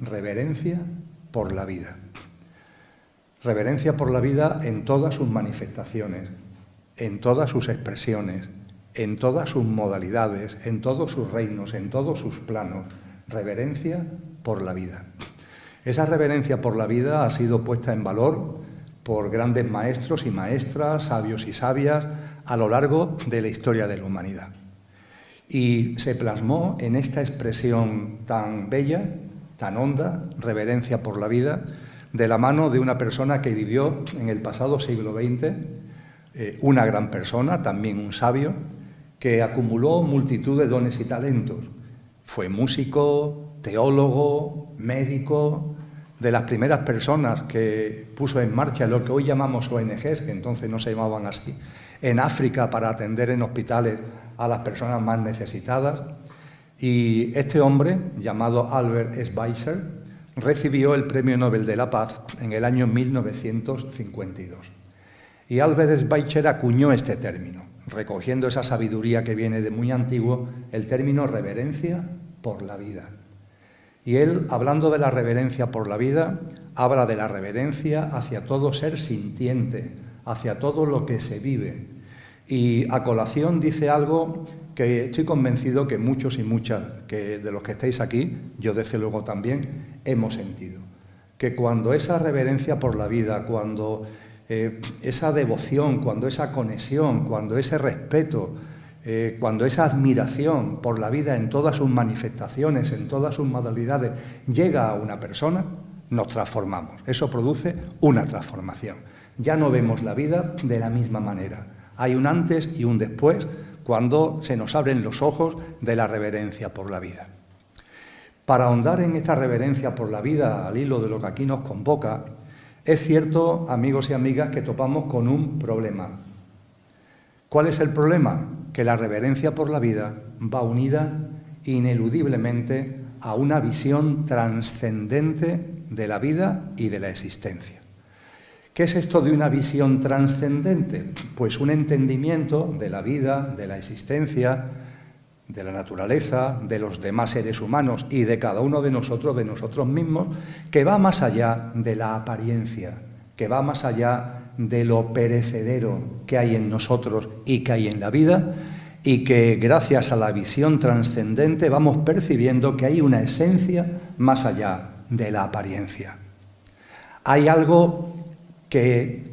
reverencia por la vida. Reverencia por la vida en todas sus manifestaciones, en todas sus expresiones, en todas sus modalidades, en todos sus reinos, en todos sus planos. Reverencia por la vida. Esa reverencia por la vida ha sido puesta en valor por grandes maestros y maestras, sabios y sabias, a lo largo de la historia de la humanidad. Y se plasmó en esta expresión tan bella, tan honda, reverencia por la vida, de la mano de una persona que vivió en el pasado siglo XX, una gran persona, también un sabio, que acumuló multitud de dones y talentos. Fue músico, teólogo, médico, de las primeras personas que puso en marcha lo que hoy llamamos ONGs, que entonces no se llamaban así, en África para atender en hospitales a las personas más necesitadas. Y este hombre, llamado Albert Schweitzer, recibió el Premio Nobel de la Paz en el año 1952. Y Albert Schweitzer acuñó este término, recogiendo esa sabiduría que viene de muy antiguo, el término reverencia por la vida. Y él, hablando de la reverencia por la vida, habla de la reverencia hacia todo ser sintiente, hacia todo lo que se vive. Y a colación dice algo que estoy convencido que muchos y muchas de los que estáis aquí, yo desde luego también, hemos sentido. Que cuando esa reverencia por la vida, cuando esa devoción, cuando esa conexión, cuando ese respeto, cuando esa admiración por la vida en todas sus manifestaciones, en todas sus modalidades, llega a una persona, nos transformamos. Eso produce una transformación. Ya no vemos la vida de la misma manera. Hay un antes y un después cuando se nos abren los ojos de la reverencia por la vida. Para ahondar en esta reverencia por la vida, al hilo de lo que aquí nos convoca, es cierto, amigos y amigas, que topamos con un problema. ¿Cuál es el problema? Que la reverencia por la vida va unida ineludiblemente a una visión trascendente de la vida y de la existencia. ¿Qué es esto de una visión trascendente? Pues un entendimiento de la vida, de la existencia, de la naturaleza, de los demás seres humanos y de cada uno de nosotros mismos, que va más allá de la apariencia, que va más allá de lo perecedero que hay en nosotros y que hay en la vida, y que gracias a la visión trascendente vamos percibiendo que hay una esencia más allá de la apariencia. Hay algo que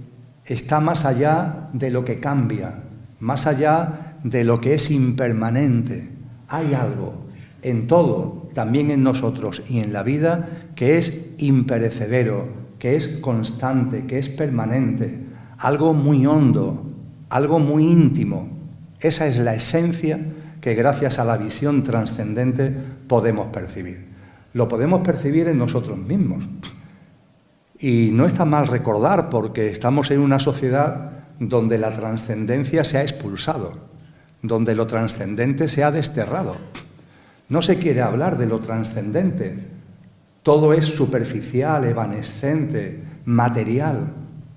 está más allá de lo que cambia, más allá de lo que es impermanente. Hay algo en todo, también en nosotros y en la vida, que es imperecedero, que es constante, que es permanente, algo muy hondo, algo muy íntimo. Esa es la esencia que gracias a la visión trascendente podemos percibir. Lo podemos percibir en nosotros mismos. Y no está mal recordar, porque estamos en una sociedad donde la trascendencia se ha expulsado, donde lo trascendente se ha desterrado. No se quiere hablar de lo trascendente. Todo es superficial, evanescente, material,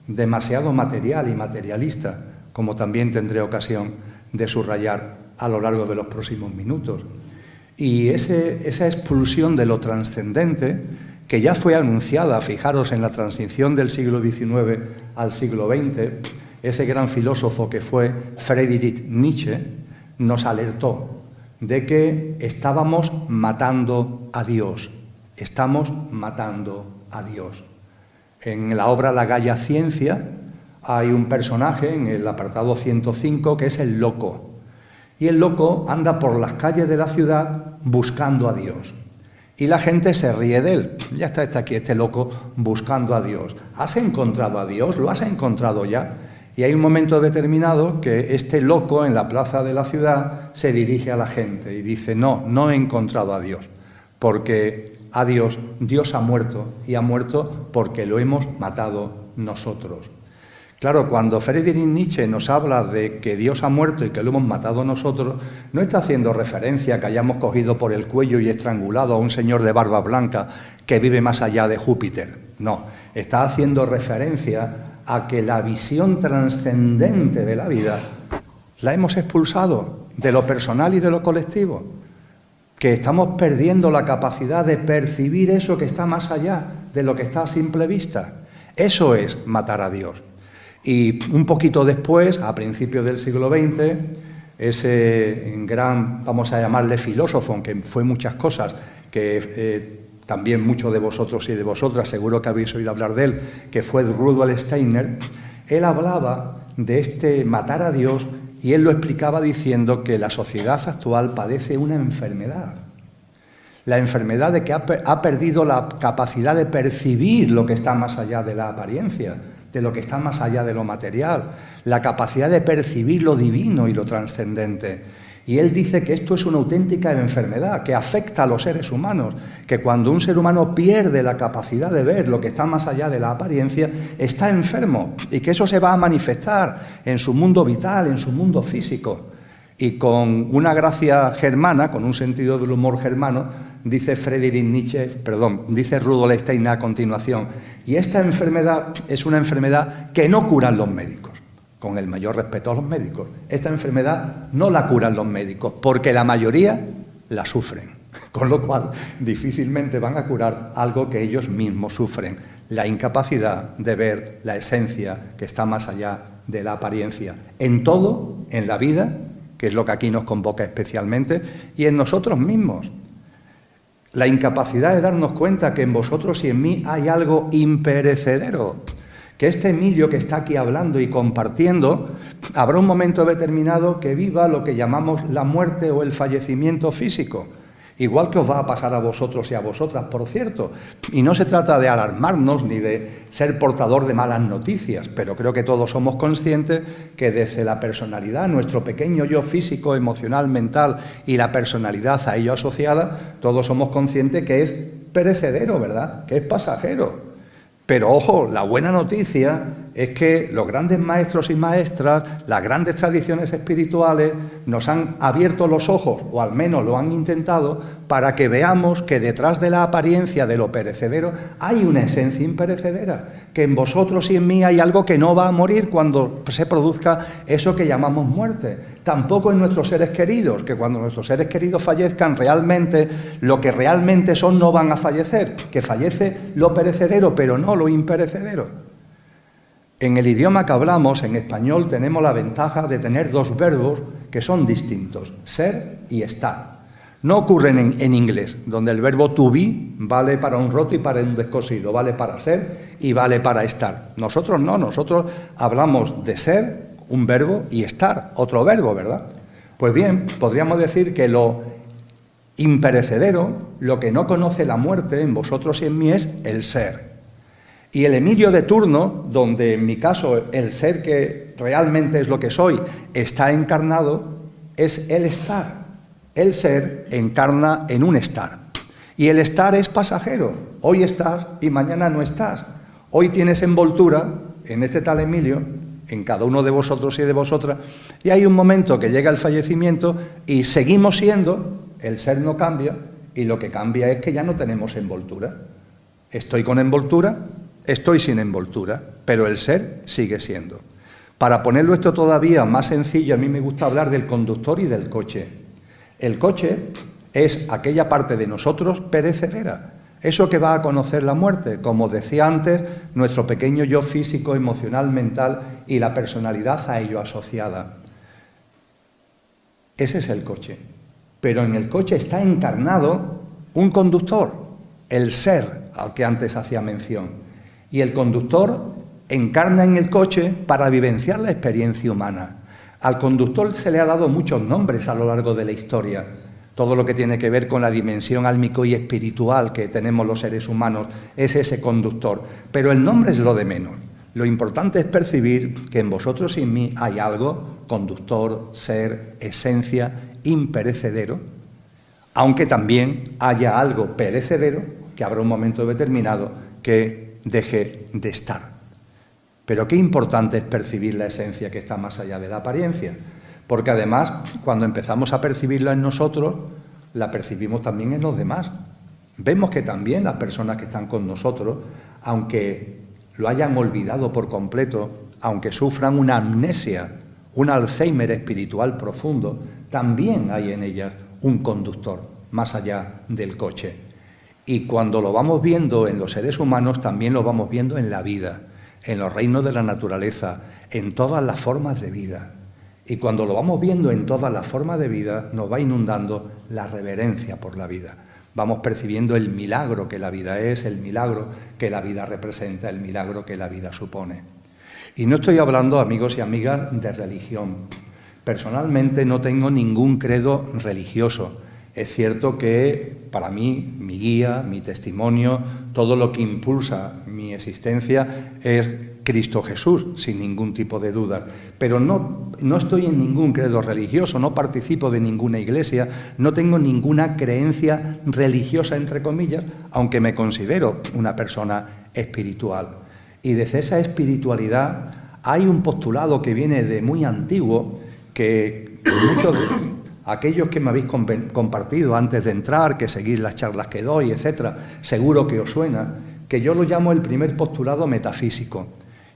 demasiado material y materialista, como también tendré ocasión de subrayar a lo largo de los próximos minutos. Y esa expulsión de lo trascendente, que ya fue anunciada, fijaros, en la transición del siglo XIX al siglo XX, ese gran filósofo que fue Friedrich Nietzsche, nos alertó de que estábamos matando a Dios. Estamos matando a Dios. En la obra La Gaya Ciencia hay un personaje en el apartado 105 que es el loco. Y el loco anda por las calles de la ciudad buscando a Dios. Y la gente se ríe de él. Ya está aquí este loco buscando a Dios. ¿Has encontrado a Dios? ¿Lo has encontrado ya? Y hay un momento determinado que este loco en la plaza de la ciudad se dirige a la gente y dice: no he encontrado a Dios, porque a Dios ha muerto, y ha muerto porque lo hemos matado nosotros. Claro, cuando Friedrich Nietzsche nos habla de que Dios ha muerto y que lo hemos matado nosotros, no está haciendo referencia a que hayamos cogido por el cuello y estrangulado a un señor de barba blanca que vive más allá de Júpiter. No, está haciendo referencia a que la visión trascendente de la vida la hemos expulsado de lo personal y de lo colectivo. que estamos perdiendo la capacidad de percibir eso que está más allá de lo que está a simple vista. Eso es matar a Dios. Y un poquito después, a principios del siglo XX, ese gran, vamos a llamarle filósofo, aunque fue muchas cosas, que también muchos de vosotros y de vosotras seguro que habéis oído hablar de él, que fue Rudolf Steiner, él hablaba de este matar a Dios y él lo explicaba diciendo que la sociedad actual padece una enfermedad. La enfermedad de que ha perdido la capacidad de percibir lo que está más allá de la apariencia, de lo que está más allá de lo material, la capacidad de percibir lo divino y lo trascendente. Y él dice que esto es una auténtica enfermedad que afecta a los seres humanos, que cuando un ser humano pierde la capacidad de ver lo que está más allá de la apariencia, está enfermo y que eso se va a manifestar en su mundo vital, en su mundo físico. Y con una gracia germana, con un sentido del humor germano, dice dice Rudolf Steiner a continuación, y esta enfermedad es una enfermedad que no curan los médicos. Con el mayor respeto a los médicos, esta enfermedad no la curan los médicos, porque la mayoría la sufren, con lo cual difícilmente van a curar algo que ellos mismos sufren, la incapacidad de ver la esencia que está más allá de la apariencia, en todo, en la vida, que es lo que aquí nos convoca especialmente, y en nosotros mismos. La incapacidad de darnos cuenta que en vosotros y en mí hay algo imperecedero, que este Emilio que está aquí hablando y compartiendo, habrá un momento determinado que viva lo que llamamos la muerte o el fallecimiento físico. Igual que os va a pasar a vosotros y a vosotras, por cierto. Y no se trata de alarmarnos ni de ser portador de malas noticias, pero creo que todos somos conscientes que desde la personalidad, nuestro pequeño yo físico, emocional, mental y la personalidad a ello asociada, todos somos conscientes que es perecedero, ¿verdad? Que es pasajero. Pero ojo, la buena noticia es que los grandes maestros y maestras, las grandes tradiciones espirituales, nos han abierto los ojos, o al menos lo han intentado, para que veamos que detrás de la apariencia de lo perecedero hay una esencia imperecedera, que en vosotros y en mí hay algo que no va a morir cuando se produzca eso que llamamos muerte. Tampoco en nuestros seres queridos, que cuando nuestros seres queridos fallezcan realmente, lo que realmente son no van a fallecer, que fallece lo perecedero, pero no lo imperecedero. En el idioma que hablamos, en español, tenemos la ventaja de tener dos verbos que son distintos, ser y estar. No ocurren en inglés, donde el verbo to be vale para un roto y para un descosido, vale para ser y vale para estar. Nosotros no, nosotros hablamos de ser, un verbo, y estar, otro verbo, ¿verdad? Pues bien, podríamos decir que lo imperecedero, lo que no conoce la muerte en vosotros y en mí es el ser. Y el Emilio de turno, donde en mi caso el ser que realmente es lo que soy está encarnado, es el estar. El ser encarna en un estar. Y el estar es pasajero. Hoy estás y mañana no estás. Hoy tienes envoltura en este tal Emilio, en cada uno de vosotros y de vosotras, y hay un momento que llega el fallecimiento y seguimos siendo, el ser no cambia, y lo que cambia es que ya no tenemos envoltura. Estoy con envoltura, estoy sin envoltura, pero el ser sigue siendo. Para ponerlo esto todavía más sencillo, a mí me gusta hablar del conductor y del coche. El coche es aquella parte de nosotros perecedera, eso que va a conocer la muerte, como decía antes, nuestro pequeño yo físico, emocional, mental y la personalidad a ello asociada. Ese es el coche. Pero en el coche está encarnado un conductor, el ser al que antes hacía mención. Y el conductor encarna en el coche para vivenciar la experiencia humana. Al conductor se le ha dado muchos nombres a lo largo de la historia. Todo lo que tiene que ver con la dimensión álmico y espiritual que tenemos los seres humanos es ese conductor. Pero el nombre es lo de menos. Lo importante es percibir que en vosotros y en mí hay algo, conductor, ser, esencia, imperecedero, aunque también haya algo perecedero que habrá un momento determinado que deje de estar. Pero qué importante es percibir la esencia que está más allá de la apariencia, porque además, cuando empezamos a percibirla en nosotros, la percibimos también en los demás. Vemos que también las personas que están con nosotros, aunque lo hayan olvidado por completo, aunque sufran una amnesia, un Alzheimer espiritual profundo, también hay en ellas un conductor. más allá del coche. Y cuando lo vamos viendo en los seres humanos, también lo vamos viendo en la vida, en los reinos de la naturaleza, en todas las formas de vida. Y cuando lo vamos viendo en todas las formas de vida, nos va inundando la reverencia por la vida. Vamos percibiendo el milagro que la vida es, el milagro que la vida representa, el milagro que la vida supone. Y no estoy hablando, amigos y amigas, de religión. Personalmente no tengo ningún credo religioso. Es cierto que para mí, mi guía, mi testimonio, todo lo que impulsa mi existencia es Cristo Jesús, sin ningún tipo de duda. Pero no estoy en ningún credo religioso, no participo de ninguna iglesia, no tengo ninguna creencia religiosa, entre comillas, aunque me considero una persona espiritual. Y desde esa espiritualidad hay un postulado que viene de muy antiguo, que muchos de aquellos que me habéis compartido antes de entrar, que seguís las charlas que doy, etcétera, seguro que os suena, que yo lo llamo el primer postulado metafísico.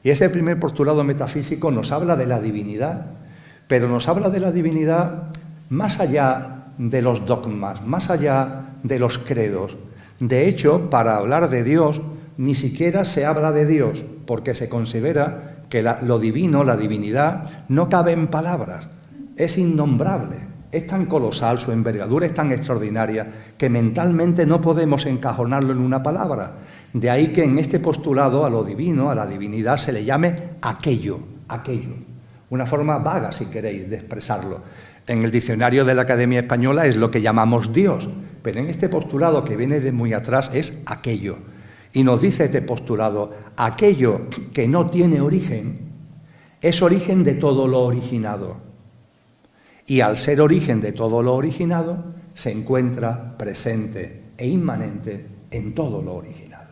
Y ese primer postulado metafísico nos habla de la divinidad, pero nos habla de la divinidad más allá de los dogmas, más allá de los credos. De hecho, para hablar de Dios, ni siquiera se habla de Dios, porque se considera que lo divino, la divinidad, no cabe en palabras, es innombrable, es tan colosal, su envergadura es tan extraordinaria, que mentalmente no podemos encajonarlo en una palabra. De ahí que en este postulado a lo divino, a la divinidad, se le llame aquello, una forma vaga, si queréis, de expresarlo. En el diccionario de la Academia Española es lo que llamamos Dios, pero en este postulado que viene de muy atrás es aquello. Y nos dice este postulado, aquello que no tiene origen es origen de todo lo originado. Y al ser origen de todo lo originado, se encuentra presente e inmanente en todo lo originado.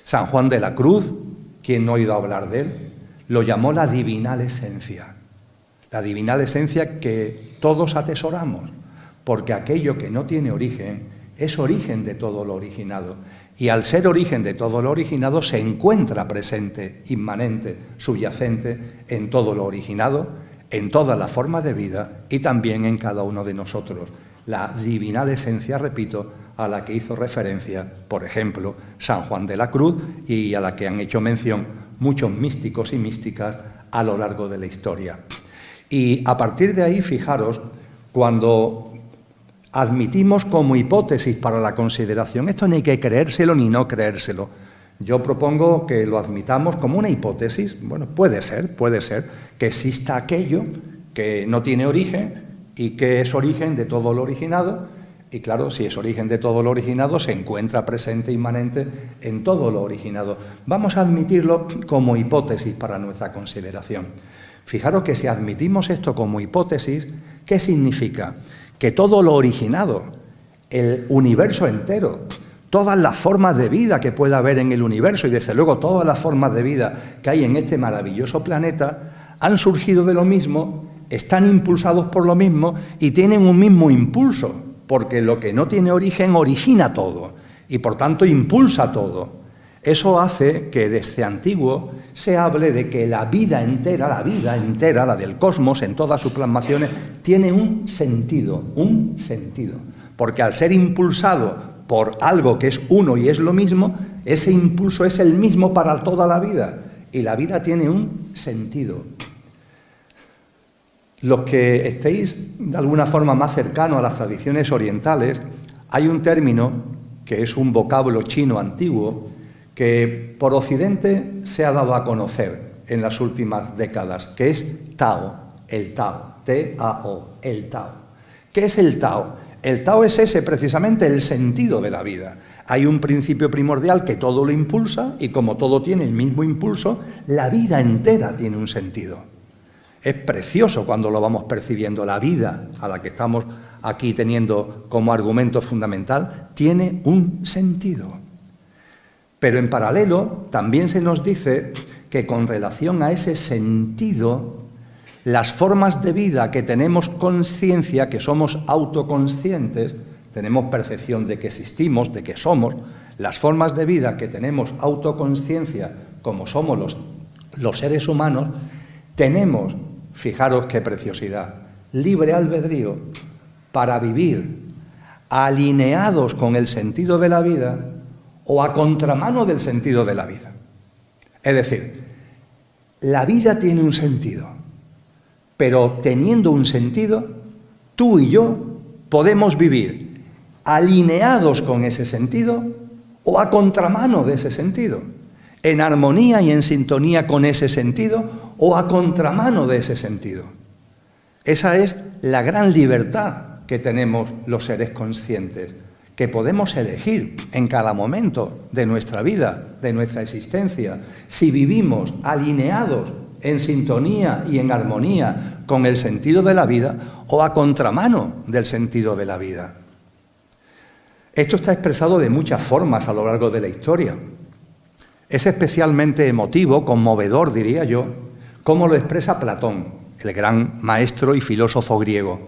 San Juan de la Cruz, quien no ha oído hablar de él, lo llamó la divinal esencia. La divinal esencia que todos atesoramos, porque aquello que no tiene origen es origen de todo lo originado. Y al ser origen de todo lo originado, se encuentra presente, inmanente, subyacente en todo lo originado, en todas las formas de vida y también en cada uno de nosotros. La divinal esencia, repito, a la que hizo referencia, por ejemplo, San Juan de la Cruz y a la que han hecho mención muchos místicos y místicas a lo largo de la historia. Y a partir de ahí, fijaros, cuando admitimos como hipótesis para la consideración, esto ni hay que creérselo ni no creérselo. Yo propongo que lo admitamos como una hipótesis. Bueno, puede ser que exista aquello que no tiene origen y que es origen de todo lo originado. Y claro, si es origen de todo lo originado, se encuentra presente, inmanente en todo lo originado. Vamos a admitirlo como hipótesis para nuestra consideración. Fijaros que si admitimos esto como hipótesis, ¿qué significa? Que todo lo originado, el universo entero, todas las formas de vida que pueda haber en el universo y desde luego todas las formas de vida que hay en este maravilloso planeta, han surgido de lo mismo, están impulsados por lo mismo y tienen un mismo impulso, porque lo que no tiene origen origina todo y por tanto impulsa todo. Eso hace que desde antiguo se hable de que la vida entera, la del cosmos, en todas sus plasmaciones, tiene un sentido, porque al ser impulsado por algo que es uno y es lo mismo, ese impulso es el mismo para toda la vida, y la vida tiene un sentido. Los que estéis de alguna forma más cercanos a las tradiciones orientales, hay un término que es un vocablo chino antiguo, que por Occidente se ha dado a conocer en las últimas décadas, que es Tao, el Tao, T-A-O, el Tao. ¿Qué es el Tao? El Tao es ese, precisamente, el sentido de la vida. Hay un principio primordial que todo lo impulsa y como todo tiene el mismo impulso, la vida entera tiene un sentido. Es precioso cuando lo vamos percibiendo. La vida a la que estamos aquí teniendo como argumento fundamental tiene un sentido. Pero en paralelo también se nos dice que con relación a ese sentido, las formas de vida que tenemos conciencia, que somos autoconscientes, tenemos percepción de que existimos, de que somos, las formas de vida que tenemos autoconsciencia, como somos los seres humanos, tenemos, fijaros qué preciosidad, libre albedrío para vivir alineados con el sentido de la vida o a contramano del sentido de la vida. Es decir, la vida tiene un sentido, pero teniendo un sentido, tú y yo podemos vivir alineados con ese sentido o a contramano de ese sentido, en armonía y en sintonía con ese sentido o a contramano de ese sentido. Esa es la gran libertad que tenemos los seres conscientes, que podemos elegir en cada momento de nuestra vida, de nuestra existencia, si vivimos alineados en sintonía y en armonía con el sentido de la vida o a contramano del sentido de la vida. Esto está expresado de muchas formas a lo largo de la historia. Es especialmente emotivo, conmovedor, diría yo, cómo lo expresa Platón, el gran maestro y filósofo griego,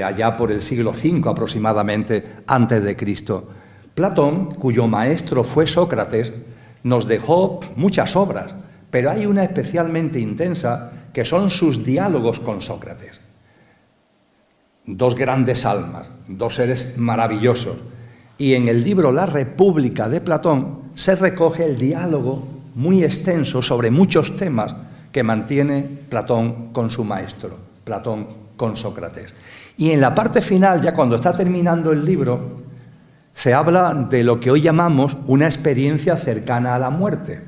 allá por el siglo V aproximadamente antes de Cristo. Platón, cuyo maestro fue Sócrates, nos dejó muchas obras, pero hay una especialmente intensa que son sus diálogos con Sócrates. Dos grandes almas, dos seres maravillosos. Y en el libro La República de Platón se recoge el diálogo muy extenso sobre muchos temas que mantiene Platón con su maestro, Platón con Sócrates. Y en la parte final, ya cuando está terminando el libro, se habla de lo que hoy llamamos una experiencia cercana a la muerte.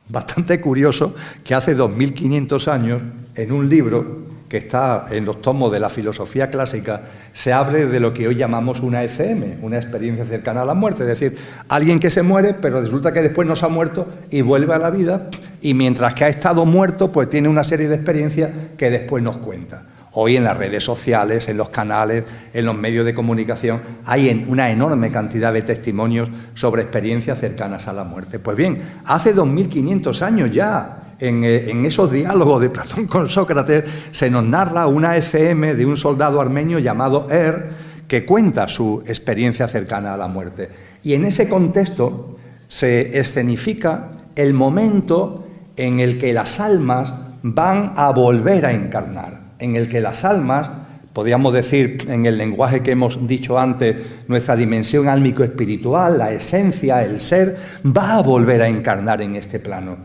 Bastante curioso que hace 2500 años, en un libro que está en los tomos de la filosofía clásica, se hable de lo que hoy llamamos una ECM, una experiencia cercana a la muerte. Es decir, alguien que se muere, pero resulta que después no se ha muerto y vuelve a la vida, y mientras que ha estado muerto, pues tiene una serie de experiencias que después nos cuenta. Hoy en las redes sociales, en los canales, en los medios de comunicación, hay una enorme cantidad de testimonios sobre experiencias cercanas a la muerte. Pues bien, hace 2500 años ya, en esos diálogos de Platón con Sócrates, se nos narra una ECM de un soldado armenio llamado que cuenta su experiencia cercana a la muerte. Y en ese contexto se escenifica el momento en el que las almas van a volver a encarnar, en el que las almas, podríamos decir en el lenguaje que hemos dicho antes, nuestra dimensión álmico-espiritual, la esencia, el ser, va a volver a encarnar en este plano.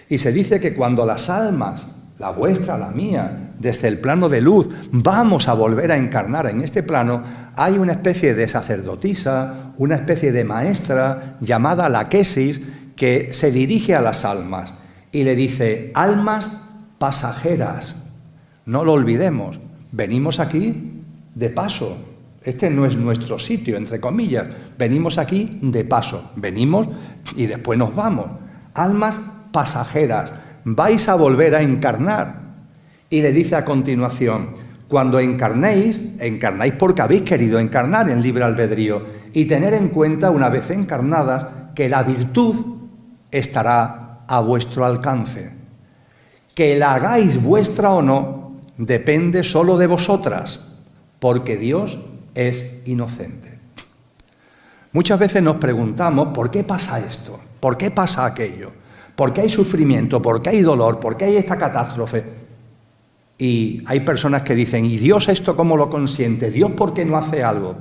Y se dice que cuando las almas, la vuestra, la mía, desde el plano de luz, vamos a volver a encarnar en este plano, hay una especie de sacerdotisa, una especie de maestra llamada la Quesis, que se dirige a las almas y le dice: almas pasajeras, no lo olvidemos, venimos aquí de paso, este no es nuestro sitio, entre comillas, venimos aquí de paso, venimos y después nos vamos. Almas pasajeras, vais a volver a encarnar. Y le dice a continuación: cuando encarnéis, encarnáis porque habéis querido encarnar en libre albedrío, y tener en cuenta, una vez encarnadas, que la virtud estará a vuestro alcance. Que la hagáis vuestra o no, depende solo de vosotras, porque Dios es inocente. Muchas veces nos preguntamos: ¿por qué pasa esto? ¿Por qué pasa aquello? ¿Por qué hay sufrimiento? ¿Por qué hay dolor? ¿Por qué hay esta catástrofe? Y hay personas que dicen: ¿y Dios esto cómo lo consiente? ¿Dios por qué no hace algo?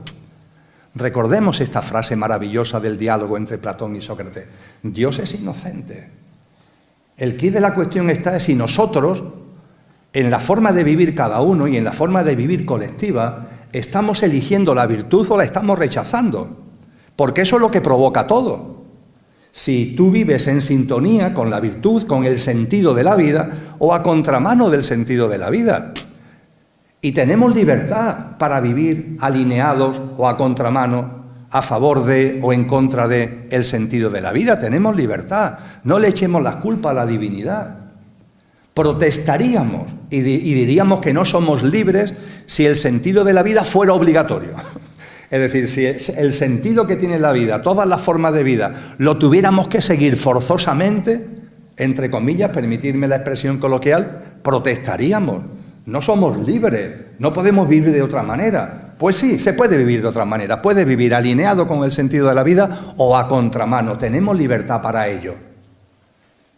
Recordemos esta frase maravillosa del diálogo entre Platón y Sócrates: Dios es inocente. El quid de la cuestión está en si nosotros, en la forma de vivir cada uno y en la forma de vivir colectiva, estamos eligiendo la virtud o la estamos rechazando. Porque eso es lo que provoca todo. Si tú vives en sintonía con la virtud, con el sentido de la vida, o a contramano del sentido de la vida. Y tenemos libertad para vivir alineados o a contramano, a favor de o en contra de el sentido de la vida. Tenemos libertad. No le echemos las culpas a la divinidad. Protestaríamos y diríamos que no somos libres si el sentido de la vida fuera obligatorio. Es decir, si el sentido que tiene la vida, todas las formas de vida, lo tuviéramos que seguir forzosamente, entre comillas, permitirme la expresión coloquial, protestaríamos. No somos libres, no podemos vivir de otra manera. Pues sí, se puede vivir de otra manera, puede vivir alineado con el sentido de la vida o a contramano, tenemos libertad para ello.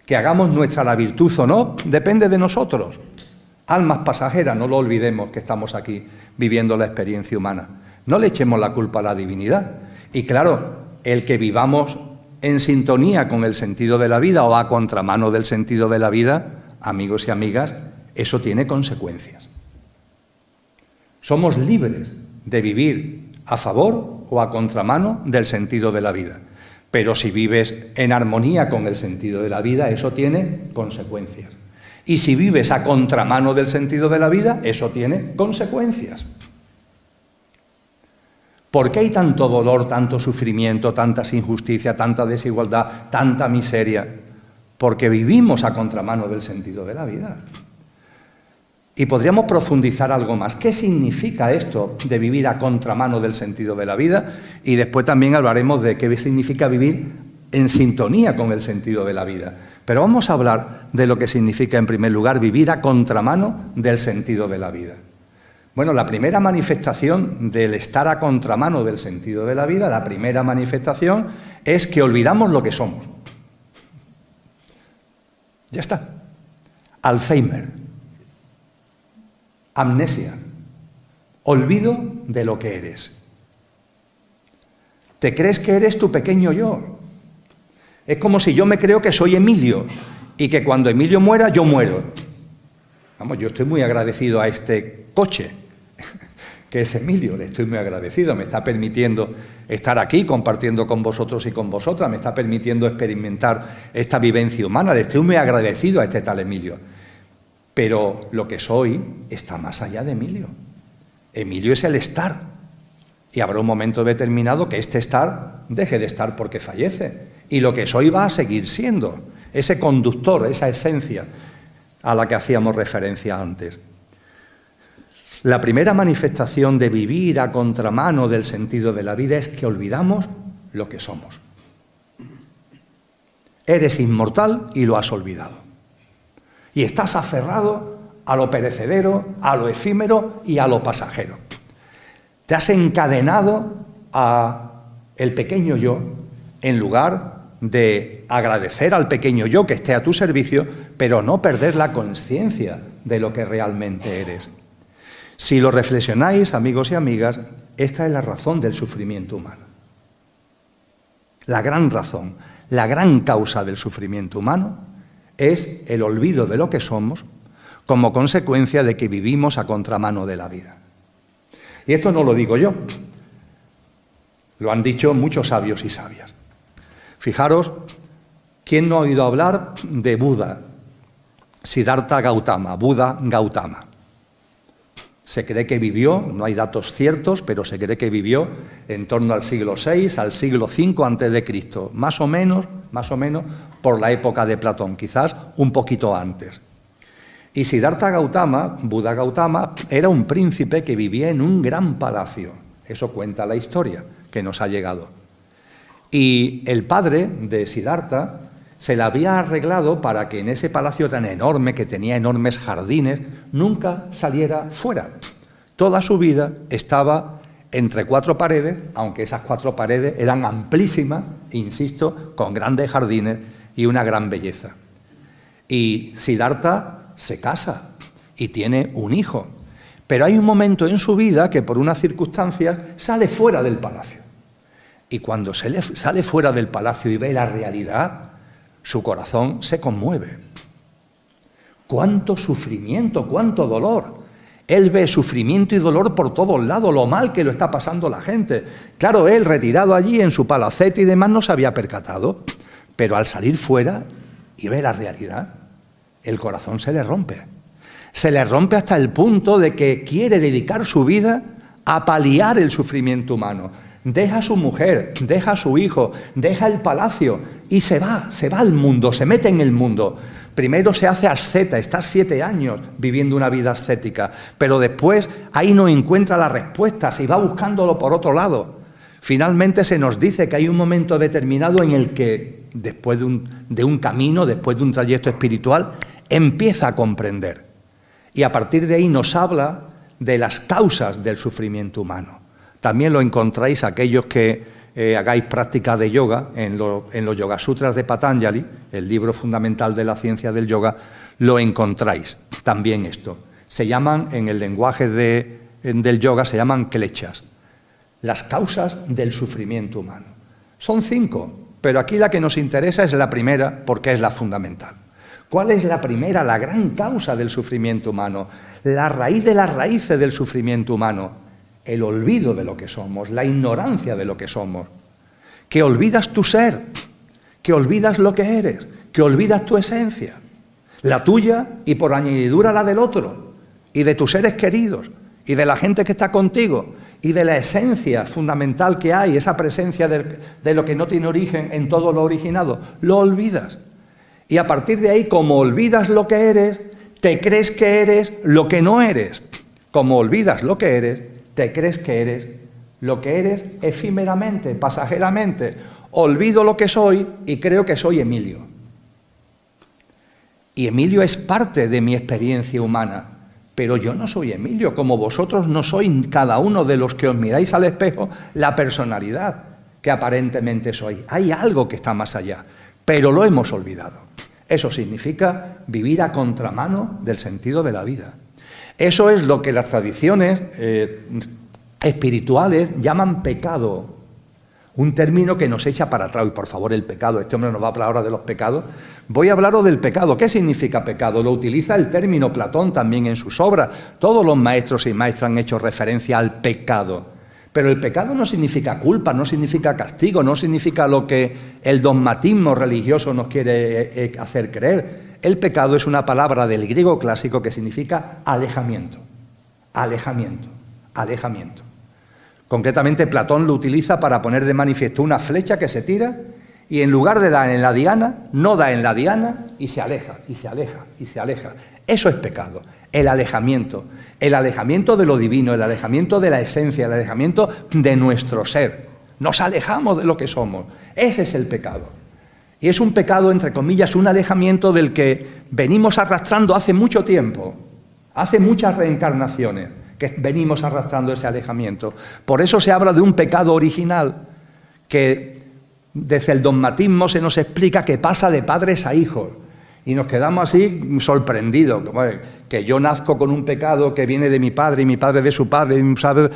Que hagamos nuestra la virtud o no, depende de nosotros. Almas pasajeras, no lo olvidemos que estamos aquí viviendo la experiencia humana. No le echemos la culpa a la divinidad. Y claro, el que vivamos en sintonía con el sentido de la vida o a contramano del sentido de la vida, amigos y amigas, eso tiene consecuencias. Somos libres de vivir a favor o a contramano del sentido de la vida. Pero si vives en armonía con el sentido de la vida, eso tiene consecuencias. Y si vives a contramano del sentido de la vida, eso tiene consecuencias. ¿Por qué hay tanto dolor, tanto sufrimiento, tantas injusticias, tanta desigualdad, tanta miseria? Porque vivimos a contramano del sentido de la vida. Y podríamos profundizar algo más. ¿Qué significa esto de vivir a contramano del sentido de la vida? Y después también hablaremos de qué significa vivir en sintonía con el sentido de la vida. Pero vamos a hablar de lo que significa, en primer lugar, vivir a contramano del sentido de la vida. Bueno, la primera manifestación del estar a contramano del sentido de la vida, la primera manifestación es que olvidamos lo que somos. Ya está. Alzheimer. Amnesia. Olvido de lo que eres. ¿Te crees que eres tu pequeño yo? Es como si yo me creo que soy Emilio y que cuando Emilio muera, yo muero. Vamos, yo estoy muy agradecido a este coche, que es Emilio, le estoy muy agradecido, me está permitiendo estar aquí compartiendo con vosotros y con vosotras, me está permitiendo experimentar esta vivencia humana, le estoy muy agradecido a este tal Emilio. Pero lo que soy está más allá de Emilio. Emilio es el estar. Y habrá un momento determinado que este estar deje de estar porque fallece. Y lo que soy va a seguir siendo ese conductor, esa esencia a la que hacíamos referencia antes. La primera manifestación de vivir a contramano del sentido de la vida es que olvidamos lo que somos. Eres inmortal y lo has olvidado. Y estás aferrado a lo perecedero, a lo efímero y a lo pasajero. Te has encadenado a el pequeño yo en lugar de agradecer al pequeño yo que esté a tu servicio, pero no perder la conciencia de lo que realmente eres. Si lo reflexionáis, amigos y amigas, esta es la razón del sufrimiento humano. La gran razón, la gran causa del sufrimiento humano es el olvido de lo que somos como consecuencia de que vivimos a contramano de la vida. Y esto no lo digo yo, lo han dicho muchos sabios y sabias. Fijaros, ¿quién no ha oído hablar de Buda? Siddhartha Gautama, Buda Gautama. Se cree que vivió, no hay datos ciertos, pero se cree que vivió en torno al siglo VI, al siglo V antes de Cristo, más o menos por la época de Platón, quizás un poquito antes. Y Siddhartha Gautama, Buda Gautama, era un príncipe que vivía en un gran palacio. Eso cuenta la historia que nos ha llegado. Y el padre de Siddhartha se la había arreglado para que en ese palacio tan enorme, que tenía enormes jardines, nunca saliera fuera. Toda su vida estaba entre cuatro paredes, aunque esas cuatro paredes eran amplísimas, insisto, con grandes jardines y una gran belleza. Y Siddhartha se casa y tiene un hijo. Pero hay un momento en su vida que por unas circunstancias sale fuera del palacio. Y cuando sale fuera del palacio y ve la realidad, su corazón se conmueve. ¡Cuánto sufrimiento, cuánto dolor! Él ve sufrimiento y dolor por todos lados, lo mal que lo está pasando la gente. Claro, él, retirado allí en su palacete y demás, no se había percatado. Pero al salir fuera y ver la realidad, el corazón se le rompe. Se le rompe hasta el punto de que quiere dedicar su vida a paliar el sufrimiento humano. Deja a su mujer, deja a su hijo, deja el palacio y se va al mundo, se mete en el mundo. Primero se hace asceta, está 7 años viviendo una vida ascética, pero después ahí no encuentra las respuestas y va buscándolo por otro lado. Finalmente se nos dice que hay un momento determinado en el que, después de un camino, después de un trayecto espiritual, empieza a comprender. Y a partir de ahí nos habla de las causas del sufrimiento humano. También lo encontráis aquellos que hagáis práctica de yoga, en los Yoga Sutras de Patanjali, el libro fundamental de la ciencia del yoga, lo encontráis también esto. Se llaman, en el lenguaje del yoga, se llaman klechas. las causas del sufrimiento humano. Son 5, pero aquí la que nos interesa es la primera porque es la fundamental. ¿Cuál es la primera, la gran causa del sufrimiento humano? La raíz de las raíces del sufrimiento humano. El olvido de lo que somos, la ignorancia de lo que somos. Que olvidas tu ser, que olvidas lo que eres, que olvidas tu esencia. La tuya y por añadidura la del otro, y de tus seres queridos, y de la gente que está contigo, y de la esencia fundamental que hay, esa presencia de lo que no tiene origen en todo lo originado. Lo olvidas. Y a partir de ahí, como olvidas lo que eres, te crees que eres lo que no eres. Como olvidas lo que eres, te crees que eres lo que eres efímeramente, pasajeramente. Olvido lo que soy y creo que soy Emilio. Y Emilio es parte de mi experiencia humana. Pero yo no soy Emilio, como vosotros no sois cada uno de los que os miráis al espejo la personalidad que aparentemente soy. Hay algo que está más allá, pero lo hemos olvidado. Eso significa vivir a contramano del sentido de la vida. Eso es lo que las tradiciones espirituales llaman pecado, un término que nos echa para atrás. Y por favor, el pecado, este hombre nos va a hablar ahora de los pecados. Voy a hablaros del pecado. ¿Qué significa pecado? Lo utiliza el término Platón también en sus obras. Todos los maestros y maestras han hecho referencia al pecado. Pero el pecado no significa culpa, no significa castigo, no significa lo que el dogmatismo religioso nos quiere hacer creer. El pecado es una palabra del griego clásico que significa alejamiento. Alejamiento, alejamiento. Concretamente, Platón lo utiliza para poner de manifiesto una flecha que se tira y en lugar de dar en la diana, no da en la diana y se aleja, y se aleja, y se aleja. Eso es pecado, el alejamiento de lo divino, el alejamiento de la esencia, el alejamiento de nuestro ser. Nos alejamos de lo que somos. Ese es el pecado. Y es un pecado, entre comillas, un alejamiento del que venimos arrastrando hace mucho tiempo, hace muchas reencarnaciones, que venimos arrastrando ese alejamiento. Por eso se habla de un pecado original que desde el dogmatismo se nos explica que pasa de padres a hijos. Y nos quedamos así sorprendidos, que yo nazco con un pecado que viene de mi padre y mi padre de su padre. ¿Sabe?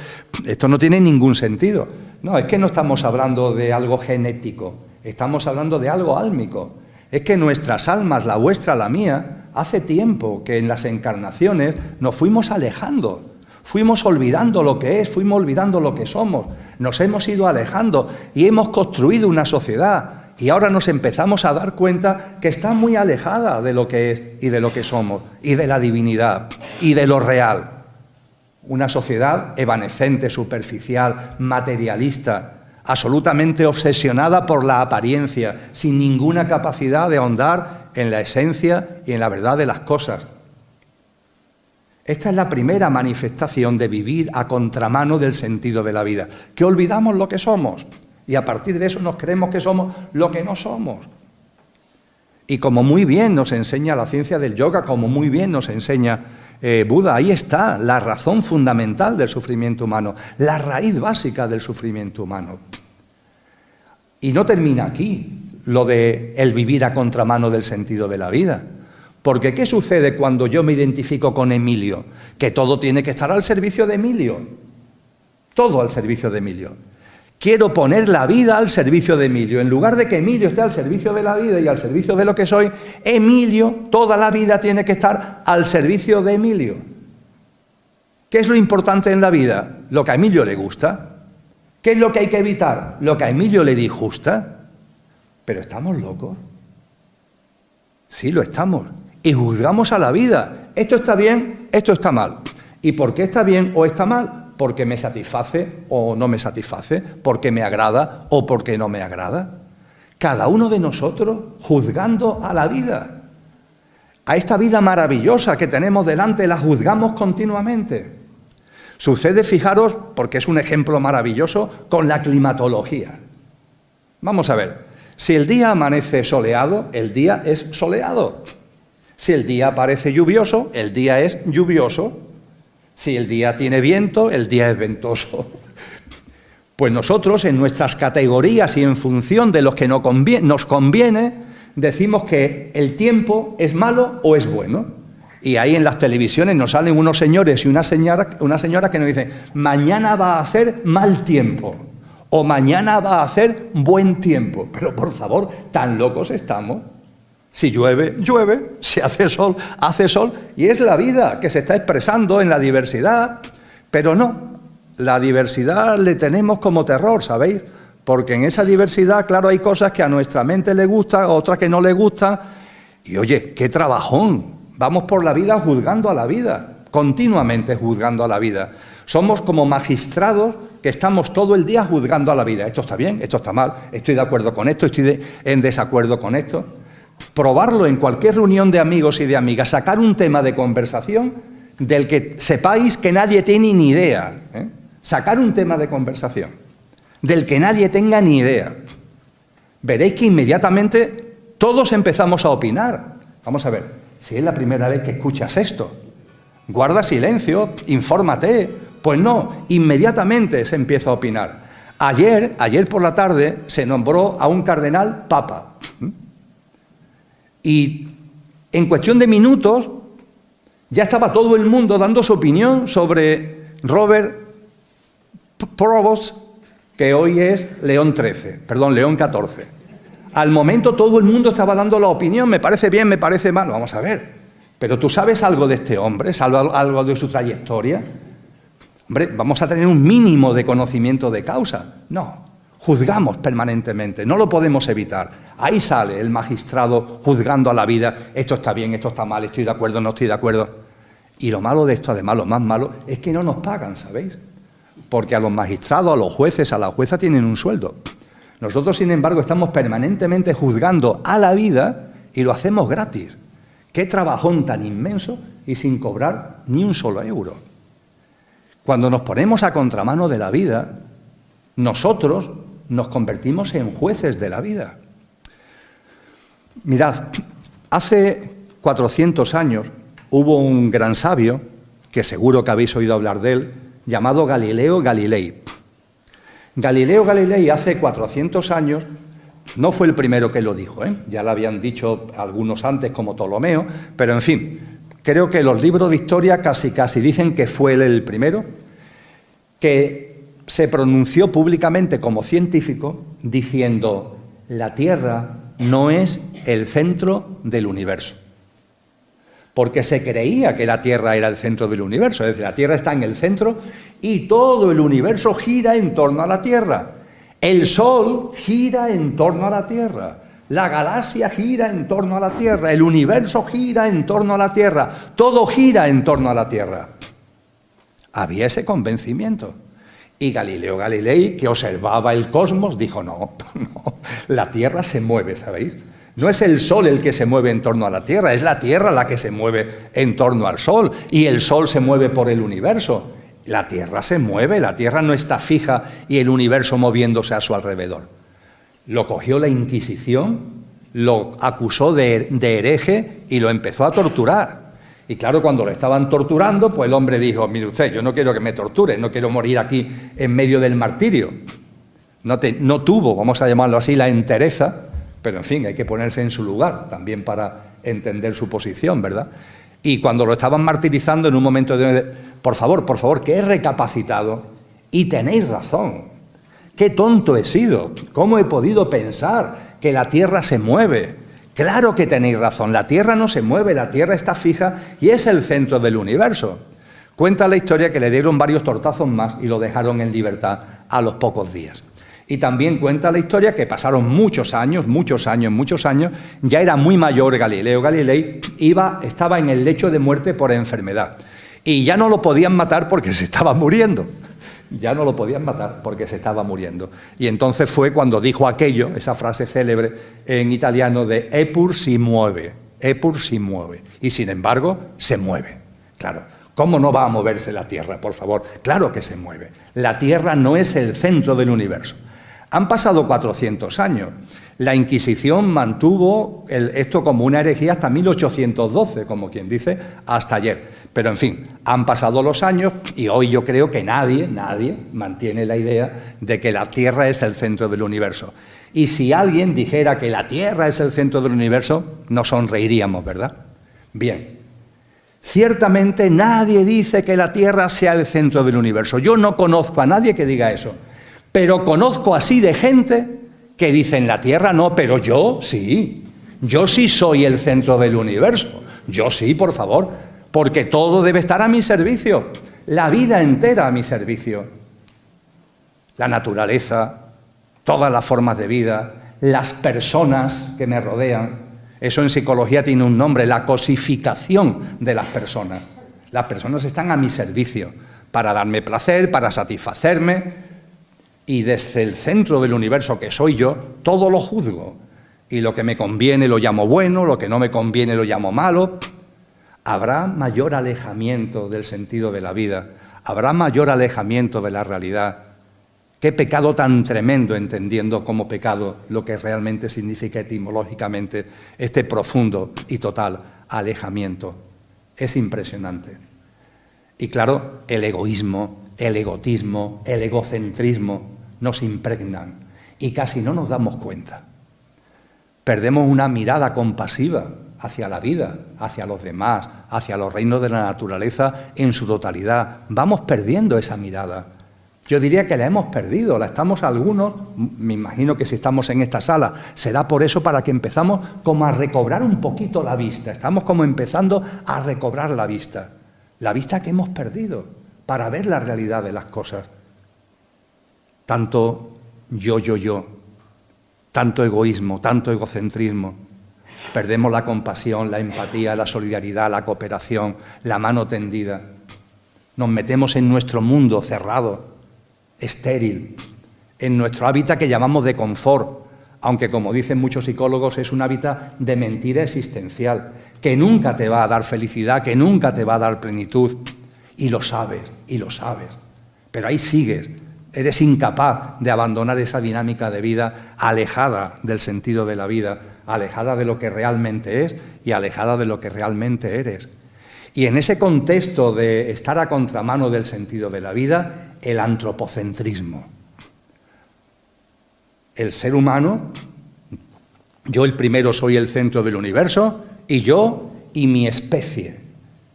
Esto no tiene ningún sentido. No, es que no estamos hablando de algo genético, estamos hablando de algo álmico. Es que nuestras almas, la vuestra, la mía, hace tiempo que en las encarnaciones nos fuimos alejando. Fuimos olvidando lo que es, fuimos olvidando lo que somos, nos hemos ido alejando y hemos construido una sociedad y ahora nos empezamos a dar cuenta que está muy alejada de lo que es y de lo que somos y de la divinidad y de lo real. Una sociedad evanescente, superficial, materialista, absolutamente obsesionada por la apariencia, sin ninguna capacidad de ahondar en la esencia y en la verdad de las cosas. Esta es la primera manifestación de vivir a contramano del sentido de la vida, que olvidamos lo que somos y a partir de eso nos creemos que somos lo que no somos. Y como muy bien nos enseña la ciencia del yoga, como muy bien nos enseña Buda, ahí está la razón fundamental del sufrimiento humano, la raíz básica del sufrimiento humano. Y no termina aquí lo de el vivir a contramano del sentido de la vida. Porque ¿qué sucede cuando yo me identifico con Emilio? Que todo tiene que estar al servicio de Emilio. Todo al servicio de Emilio. Quiero poner la vida al servicio de Emilio. En lugar de que Emilio esté al servicio de la vida y al servicio de lo que soy, Emilio, toda la vida tiene que estar al servicio de Emilio. ¿Qué es lo importante en la vida? Lo que a Emilio le gusta. ¿Qué es lo que hay que evitar? Lo que a Emilio le disgusta. Pero estamos locos. Sí, lo estamos. Y juzgamos a la vida. Esto está bien, esto está mal. ¿Y por qué está bien o está mal? Porque me satisface o no me satisface, porque me agrada o porque no me agrada. Cada uno de nosotros juzgando a la vida. A esta vida maravillosa que tenemos delante la juzgamos continuamente. Sucede, fijaros, porque es un ejemplo maravilloso, con la climatología. Vamos a ver, si el día amanece soleado, el día es soleado. Si el día aparece lluvioso, el día es lluvioso. Si el día tiene viento, el día es ventoso. Pues nosotros, en nuestras categorías y en función de lo que nos conviene, decimos que el tiempo es malo o es bueno. Y ahí en las televisiones nos salen unos señores y una señora que nos dicen, mañana va a hacer mal tiempo, o mañana va a hacer buen tiempo. Pero por favor, ¿tan locos estamos? Si llueve, llueve, si hace sol, y es la vida que se está expresando en la diversidad, pero no, la diversidad le tenemos como terror, ¿sabéis? Porque en esa diversidad, claro, hay cosas que a nuestra mente le gustan, otras que no le gustan, y oye, qué trabajón, vamos por la vida juzgando a la vida, continuamente juzgando a la vida. Somos como magistrados que estamos todo el día juzgando a la vida, esto está bien, esto está mal, estoy de acuerdo con esto, estoy en desacuerdo con esto. Probarlo en cualquier reunión de amigos y de amigas, sacar un tema de conversación del que sepáis que nadie tiene ni idea, ¿eh? Sacar un tema de conversación del que nadie tenga ni idea. Veréis que inmediatamente todos empezamos a opinar. Vamos a ver, si es la primera vez que escuchas esto, guarda silencio, infórmate. Pues no, inmediatamente se empieza a opinar. Ayer por la tarde se nombró a un cardenal papa. Y en cuestión de minutos ya estaba todo el mundo dando su opinión sobre Robert Provost, que hoy es León XIV. Al momento todo el mundo estaba dando la opinión, me parece bien, me parece mal. Vamos a ver, pero ¿tú sabes algo de este hombre? ¿Sabes algo de su trayectoria? Hombre, vamos a tener un mínimo de conocimiento de causa. No. Juzgamos permanentemente, no lo podemos evitar. Ahí sale el magistrado juzgando a la vida, esto está bien, esto está mal, estoy de acuerdo, no estoy de acuerdo. Y lo malo de esto, además, lo más malo, es que no nos pagan, ¿sabéis? Porque a los magistrados, a los jueces, a la jueza tienen un sueldo. Nosotros, sin embargo, estamos permanentemente juzgando a la vida y lo hacemos gratis. Qué trabajón tan inmenso y sin cobrar ni un solo euro. Cuando nos ponemos a contramano de la vida, nosotros nos convertimos en jueces de la vida. Mirad, hace 400 años hubo un gran sabio, que seguro que habéis oído hablar de él, llamado Galileo Galilei. Galileo Galilei hace 400 años no fue el primero que lo dijo, ¿eh? Ya lo habían dicho algunos antes como Ptolomeo, pero en fin, creo que los libros de historia casi dicen que fue él el primero, que se pronunció públicamente como científico diciendo: la Tierra no es el centro del universo. Porque se creía que la Tierra era el centro del universo, es decir, la Tierra está en el centro y todo el universo gira en torno a la Tierra. El Sol gira en torno a la Tierra, la galaxia gira en torno a la Tierra, el universo gira en torno a la Tierra, todo gira en torno a la Tierra. Había ese convencimiento. Y Galileo Galilei, que observaba el cosmos, dijo, no, la Tierra se mueve, ¿sabéis? No es el Sol el que se mueve en torno a la Tierra, es la Tierra la que se mueve en torno al Sol, y el Sol se mueve por el universo. La Tierra se mueve, la Tierra no está fija y el universo moviéndose a su alrededor. Lo cogió la Inquisición, lo acusó de hereje y lo empezó a torturar. Y claro, cuando lo estaban torturando, pues el hombre dijo, mire usted, yo no quiero que me torture, no quiero morir aquí en medio del martirio. No tuvo, vamos a llamarlo así, la entereza, pero en fin, hay que ponerse en su lugar también para entender su posición, ¿verdad? Y cuando lo estaban martirizando, en un momento de por favor, que he recapacitado y tenéis razón. Qué tonto he sido, cómo he podido pensar que la Tierra se mueve. Claro que tenéis razón, la Tierra no se mueve, la Tierra está fija y es el centro del universo. Cuenta la historia que le dieron varios tortazos más y lo dejaron en libertad a los pocos días. Y también cuenta la historia que pasaron muchos años, ya era muy mayor Galileo Galilei, estaba en el lecho de muerte por enfermedad. Y ya no lo podían matar porque se estaba muriendo. Y entonces fue cuando dijo aquello, esa frase célebre en italiano de Eppur si muove. Y sin embargo, se mueve. Claro, ¿cómo no va a moverse la Tierra, por favor? Claro que se mueve. La Tierra no es el centro del universo. Han pasado 400 años. La Inquisición mantuvo esto como una herejía hasta 1812, como quien dice, hasta ayer. Pero, en fin, han pasado los años y hoy yo creo que nadie mantiene la idea de que la Tierra es el centro del universo. Y si alguien dijera que la Tierra es el centro del universo, nos sonreiríamos, ¿verdad? Bien, Ciertamente nadie dice que la Tierra sea el centro del universo. Yo no conozco a nadie que diga eso, pero conozco así de gente que dicen la Tierra no, pero yo sí soy el centro del universo. Yo sí, por favor, porque todo debe estar a mi servicio, la vida entera a mi servicio. La naturaleza, todas las formas de vida, las personas que me rodean. Eso en psicología tiene un nombre, la cosificación de las personas. Las personas están a mi servicio para darme placer, para satisfacerme, y desde el centro del universo que soy yo, todo lo juzgo. Y lo que me conviene lo llamo bueno, lo que no me conviene lo llamo malo. Habrá mayor alejamiento del sentido de la vida, habrá mayor alejamiento de la realidad. Qué pecado tan tremendo, entendiendo como pecado lo que realmente significa etimológicamente este profundo y total alejamiento. Es impresionante. Y claro, el egoísmo, el egotismo, el egocentrismo nos impregnan y casi no nos damos cuenta. Perdemos una mirada compasiva hacia la vida, hacia los demás, hacia los reinos de la naturaleza en su totalidad. Vamos perdiendo esa mirada. Yo diría que la hemos perdido, la estamos algunos, me imagino que si estamos en esta sala, será por eso para que empezamos como a recobrar un poquito la vista, estamos como empezando a recobrar la vista que hemos perdido para ver la realidad de las cosas. Tanto yo, tanto egoísmo, tanto egocentrismo, perdemos la compasión, la empatía, la solidaridad, la cooperación, la mano tendida, nos metemos en nuestro mundo cerrado, estéril, en nuestro hábitat que llamamos de confort, aunque como dicen muchos psicólogos es un hábitat de mentira existencial, que nunca te va a dar felicidad, que nunca te va a dar plenitud, y lo sabes, pero ahí sigues, eres incapaz de abandonar esa dinámica de vida alejada del sentido de la vida, alejada de lo que realmente es y alejada de lo que realmente eres. Y en ese contexto de estar a contramano del sentido de la vida, el antropocentrismo. El ser humano, yo el primero soy el centro del universo, y yo y mi especie,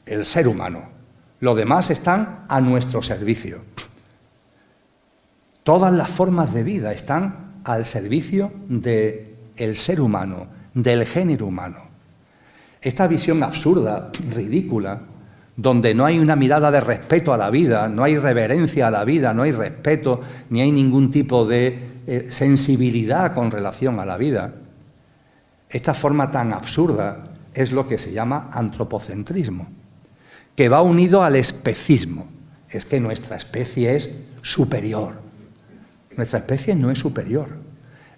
el ser humano. Los demás están a nuestro servicio. Todas las formas de vida están al servicio del ser humano, del género humano. Esta visión absurda, ridícula, donde no hay una mirada de respeto a la vida, no hay reverencia a la vida, no hay respeto, ni hay ningún tipo de sensibilidad con relación a la vida. Esta forma tan absurda es lo que se llama antropocentrismo, que va unido al especismo. Es que nuestra especie es superior. Nuestra especie no es superior.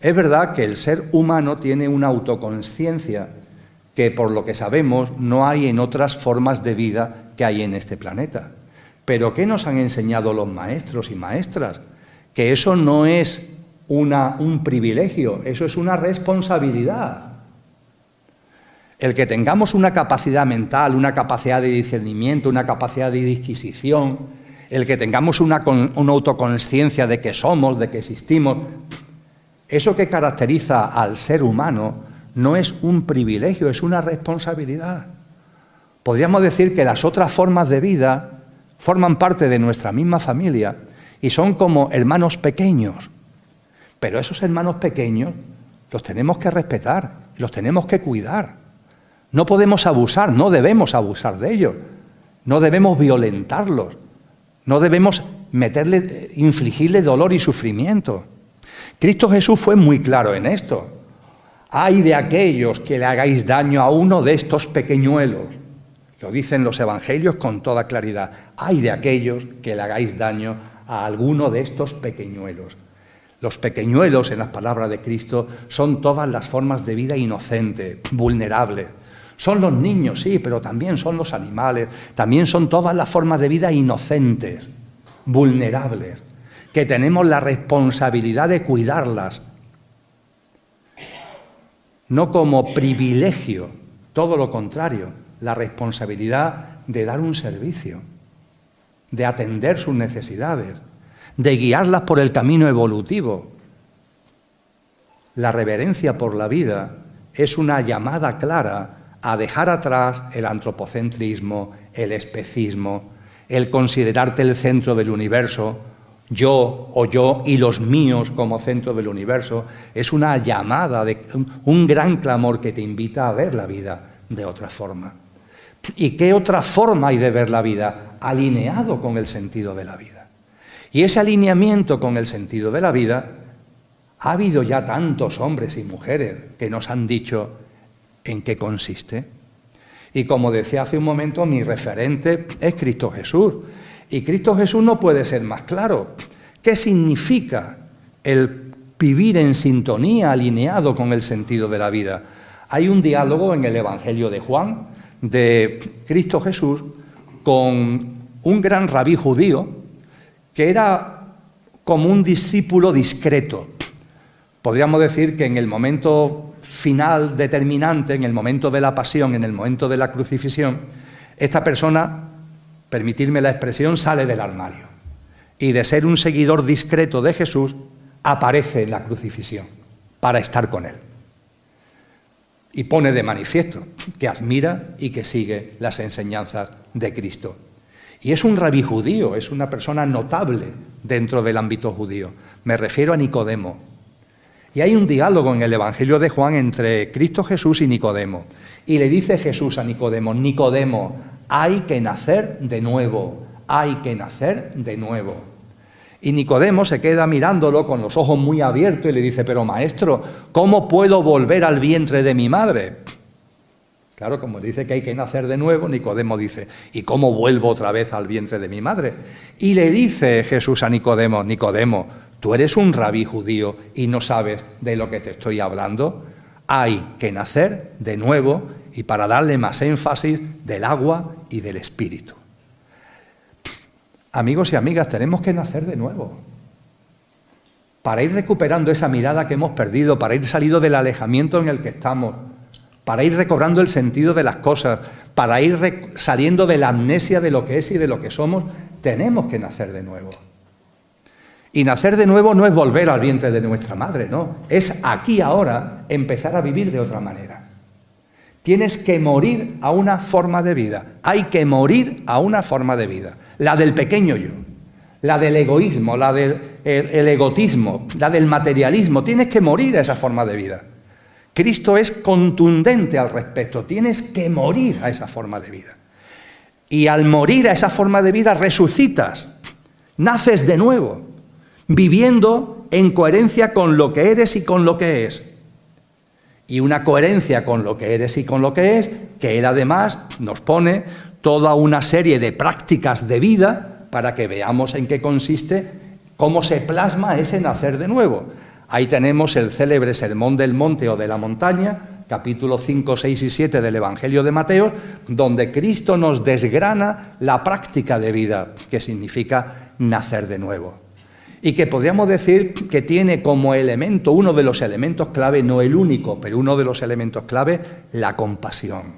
Es verdad que el ser humano tiene una autoconsciencia que, por lo que sabemos, no hay en otras formas de vida que hay en este planeta. Pero ¿qué nos han enseñado los maestros y maestras? Que eso no es un privilegio, eso es una responsabilidad. El que tengamos una capacidad mental, una capacidad de discernimiento, una capacidad de disquisición, el que tengamos una autoconsciencia de que somos, de que existimos, eso que caracteriza al ser humano no es un privilegio, es una responsabilidad. Podríamos decir que las otras formas de vida forman parte de nuestra misma familia y son como hermanos pequeños. Pero esos hermanos pequeños los tenemos que respetar, los tenemos que cuidar. No podemos abusar, no debemos abusar de ellos, no debemos violentarlos, no debemos infligirle dolor y sufrimiento. Cristo Jesús fue muy claro en esto. ¡Ay de aquellos que le hagáis daño a uno de estos pequeñuelos! Lo dicen los evangelios con toda claridad. ¡Ay de aquellos que le hagáis daño a alguno de estos pequeñuelos! Los pequeñuelos, en las palabras de Cristo, son todas las formas de vida inocente, vulnerable. Son los niños, sí, pero también son los animales, también son todas las formas de vida inocentes, vulnerables, que tenemos la responsabilidad de cuidarlas. No como privilegio, todo lo contrario, la responsabilidad de dar un servicio, de atender sus necesidades, de guiarlas por el camino evolutivo. La reverencia por la vida es una llamada clara a dejar atrás el antropocentrismo, el especismo, el considerarte el centro del universo, yo y los míos como centro del universo. Es una llamada, un gran clamor que te invita a ver la vida de otra forma. ¿Y qué otra forma hay de ver la vida? Alineado con el sentido de la vida. Y ese alineamiento con el sentido de la vida, ha habido ya tantos hombres y mujeres que nos han dicho en qué consiste. Y como decía hace un momento, mi referente es Cristo Jesús. Y Cristo Jesús no puede ser más claro. ¿Qué significa el vivir en sintonía, alineado con el sentido de la vida? Hay un diálogo en el Evangelio de Juan, de Cristo Jesús, con un gran rabí judío, que era como un discípulo discreto. Podríamos decir que en el momento final determinante, en el momento de la pasión, en el momento de la crucifixión, esta persona, permitirme la expresión, sale del armario. Y de ser un seguidor discreto de Jesús, aparece en la crucifixión para estar con él. Y pone de manifiesto que admira y que sigue las enseñanzas de Cristo. Y es un rabí judío, es una persona notable dentro del ámbito judío. Me refiero a Nicodemo. Y hay un diálogo en el Evangelio de Juan entre Cristo Jesús y Nicodemo. Y le dice Jesús a Nicodemo, Nicodemo, hay que nacer de nuevo, hay que nacer de nuevo. Y Nicodemo se queda mirándolo con los ojos muy abiertos y le dice, pero maestro, ¿cómo puedo volver al vientre de mi madre? Claro, como dice que hay que nacer de nuevo, Nicodemo dice, ¿y cómo vuelvo otra vez al vientre de mi madre? Y le dice Jesús a Nicodemo, Nicodemo, tú eres un rabí judío y no sabes de lo que te estoy hablando. Hay que nacer de nuevo, y para darle más énfasis, del agua y del espíritu. Amigos y amigas, tenemos que nacer de nuevo. Para ir recuperando esa mirada que hemos perdido, para ir saliendo del alejamiento en el que estamos, para ir recobrando el sentido de las cosas, para ir saliendo de la amnesia de lo que es y de lo que somos, tenemos que nacer de nuevo. Y nacer de nuevo no es volver al vientre de nuestra madre, no. Es aquí ahora empezar a vivir de otra manera. Tienes que morir a una forma de vida. Hay que morir a una forma de vida. La del pequeño yo, la del egoísmo, la del egotismo, la del materialismo. Tienes que morir a esa forma de vida. Cristo es contundente al respecto. Tienes que morir a esa forma de vida. Y al morir a esa forma de vida resucitas, naces de nuevo, viviendo en coherencia con lo que eres y con lo que es. Y una coherencia con lo que eres y con lo que es, que Él además nos pone toda una serie de prácticas de vida para que veamos en qué consiste, cómo se plasma ese nacer de nuevo. Ahí tenemos el célebre Sermón del Monte o de la Montaña, capítulos 5, 6 y 7 del Evangelio de Mateo, donde Cristo nos desgrana la práctica de vida, que significa nacer de nuevo. Y que podríamos decir que tiene como elemento, uno de los elementos clave, no el único, pero uno de los elementos clave, la compasión.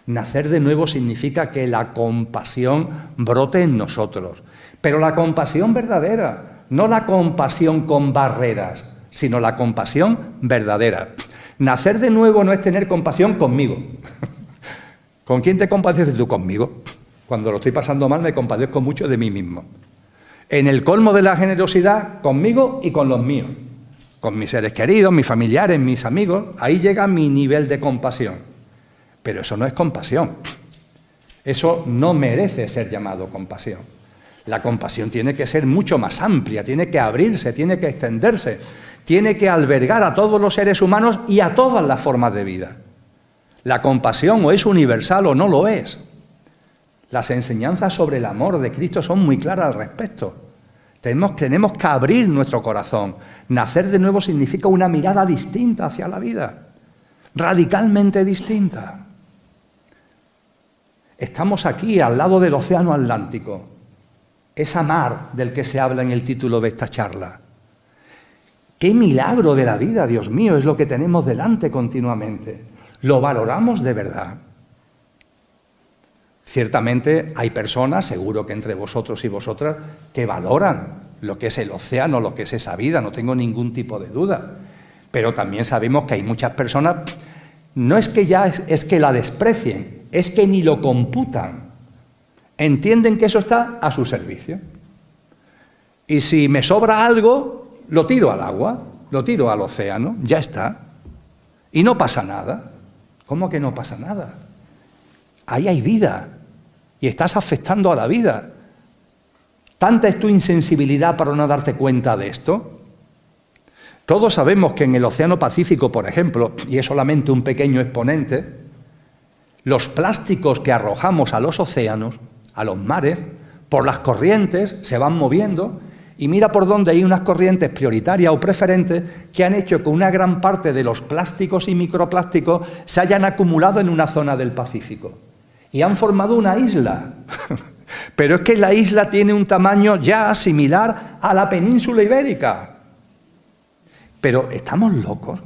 Nacer de nuevo significa que la compasión brote en nosotros, pero la compasión verdadera, no la compasión con barreras, sino la compasión verdadera. Nacer de nuevo no es tener compasión conmigo. ¿Con quién te compadeces tú? Conmigo. Cuando lo estoy pasando mal me compadezco mucho de mí mismo. En el colmo de la generosidad, conmigo y con los míos. Con mis seres queridos, mis familiares, mis amigos, ahí llega mi nivel de compasión. Pero eso no es compasión. Eso no merece ser llamado compasión. La compasión tiene que ser mucho más amplia, tiene que abrirse, tiene que extenderse, tiene que albergar a todos los seres humanos y a todas las formas de vida. La compasión o es universal o no lo es. Las enseñanzas sobre el amor de Cristo son muy claras al respecto. Tenemos que abrir nuestro corazón. Nacer de nuevo significa una mirada distinta hacia la vida, radicalmente distinta. Estamos aquí al lado del océano Atlántico, esa mar del que se habla en el título de esta charla. ¡Qué milagro de la vida, Dios mío! Es lo que tenemos delante continuamente. ¿Lo valoramos de verdad? Ciertamente hay personas, seguro que entre vosotros y vosotras, que valoran lo que es el océano, lo que es esa vida, no tengo ningún tipo de duda. Pero también sabemos que hay muchas personas no es que ya es que la desprecien, es que ni lo computan. Entienden que eso está a su servicio. Y si me sobra algo, lo tiro al agua, lo tiro al océano, ya está. Y no pasa nada. ¿Cómo que no pasa nada? Ahí hay vida y estás afectando a la vida. ¿Tanta es tu insensibilidad para no darte cuenta de esto? Todos sabemos que en el Océano Pacífico, por ejemplo, y es solamente un pequeño exponente, los plásticos que arrojamos a los océanos, a los mares, por las corrientes se van moviendo y mira por dónde hay unas corrientes prioritarias o preferentes que han hecho que una gran parte de los plásticos y microplásticos se hayan acumulado en una zona del Pacífico y han formado una isla. Pero es que la isla tiene un tamaño ya similar a la península ibérica. Pero ¿estamos locos?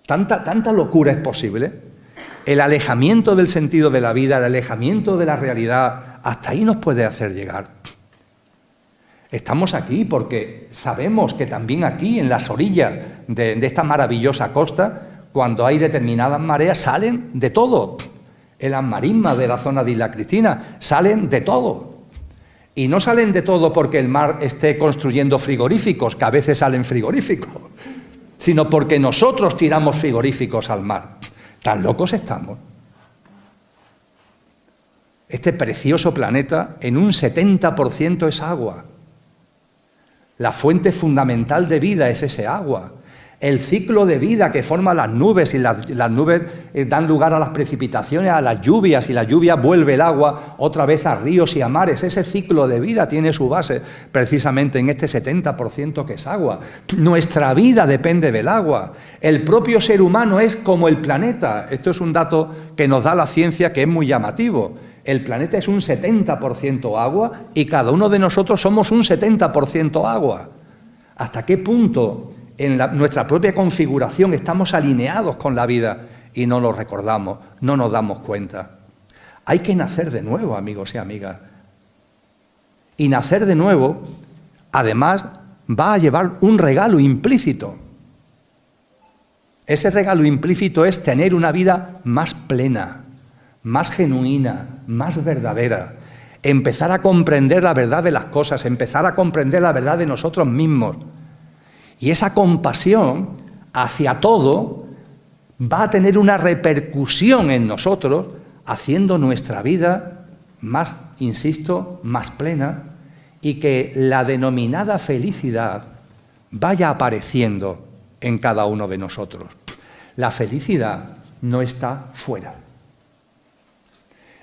¿Tanta locura es posible? El alejamiento del sentido de la vida, el alejamiento de la realidad, hasta ahí nos puede hacer llegar. Estamos aquí porque sabemos que también aquí, en las orillas de esta maravillosa costa, cuando hay determinadas mareas, salen de todo. En las marismas de la zona de Isla Cristina salen de todo. Y no salen de todo porque el mar esté construyendo frigoríficos, que a veces salen frigoríficos, sino porque nosotros tiramos frigoríficos al mar. Tan locos estamos. Este precioso planeta, en un 70% es agua. La fuente fundamental de vida es ese agua. El ciclo de vida que forma las nubes, y las nubes dan lugar a las precipitaciones, a las lluvias, y la lluvia vuelve el agua otra vez a ríos y a mares. Ese ciclo de vida tiene su base precisamente en este 70% que es agua. Nuestra vida depende del agua. El propio ser humano es como el planeta. Esto es un dato que nos da la ciencia que es muy llamativo. El planeta es un 70% agua y cada uno de nosotros somos un 70% agua. ¿Hasta qué punto en nuestra propia configuración estamos alineados con la vida y no lo recordamos, no nos damos cuenta? Hay que nacer de nuevo, amigos y amigas. Y nacer de nuevo, además, va a llevar un regalo implícito. Ese regalo implícito es tener una vida más plena, más genuina, más verdadera. Empezar a comprender la verdad de las cosas, empezar a comprender la verdad de nosotros mismos. Y esa compasión hacia todo va a tener una repercusión en nosotros, haciendo nuestra vida más, insisto, más plena, y que la denominada felicidad vaya apareciendo en cada uno de nosotros. La felicidad no está fuera.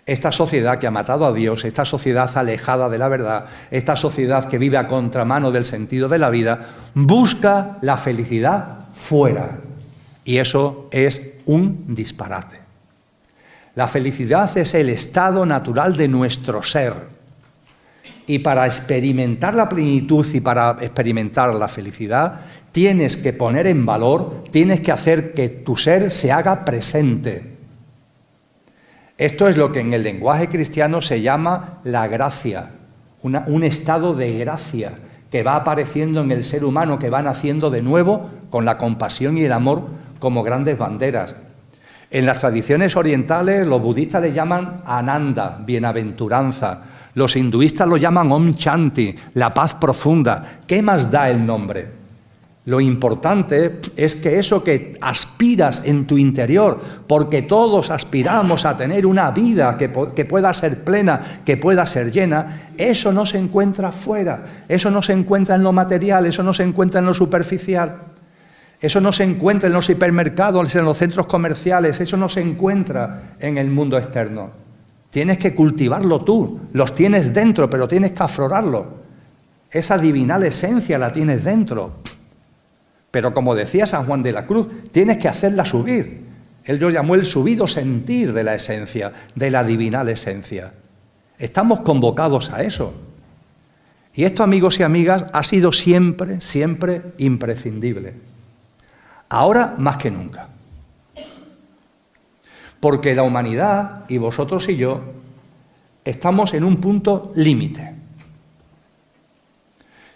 Esta sociedad que ha matado a Dios, esta sociedad alejada de la verdad, esta sociedad que vive a contramano del sentido de la vida, busca la felicidad fuera. Y eso es un disparate. La felicidad es el estado natural de nuestro ser. Y para experimentar la plenitud y para experimentar la felicidad, tienes que poner en valor, tienes que hacer que tu ser se haga presente. Esto es lo que en el lenguaje cristiano se llama la gracia, un estado de gracia que va apareciendo en el ser humano, que va naciendo de nuevo con la compasión y el amor como grandes banderas. En las tradiciones orientales los budistas le llaman Ananda, bienaventuranza, los hinduistas lo llaman Om Shanti, la paz profunda. ¿Qué más da el nombre? Lo importante es que eso que aspiras en tu interior, porque todos aspiramos a tener una vida que pueda ser plena, que pueda ser llena, eso no se encuentra fuera, eso no se encuentra en lo material, eso no se encuentra en lo superficial, eso no se encuentra en los hipermercados, en los centros comerciales, eso no se encuentra en el mundo externo. Tienes que cultivarlo tú, los tienes dentro, pero tienes que aflorarlo. Esa divinal esencia la tienes dentro. Pero como decía San Juan de la Cruz, tienes que hacerla subir. Él lo llamó el subido sentir de la esencia, de la divinal esencia. Estamos convocados a eso. Y esto, amigos y amigas, ha sido siempre, siempre imprescindible. Ahora más que nunca. Porque la humanidad, y vosotros y yo, estamos en un punto límite.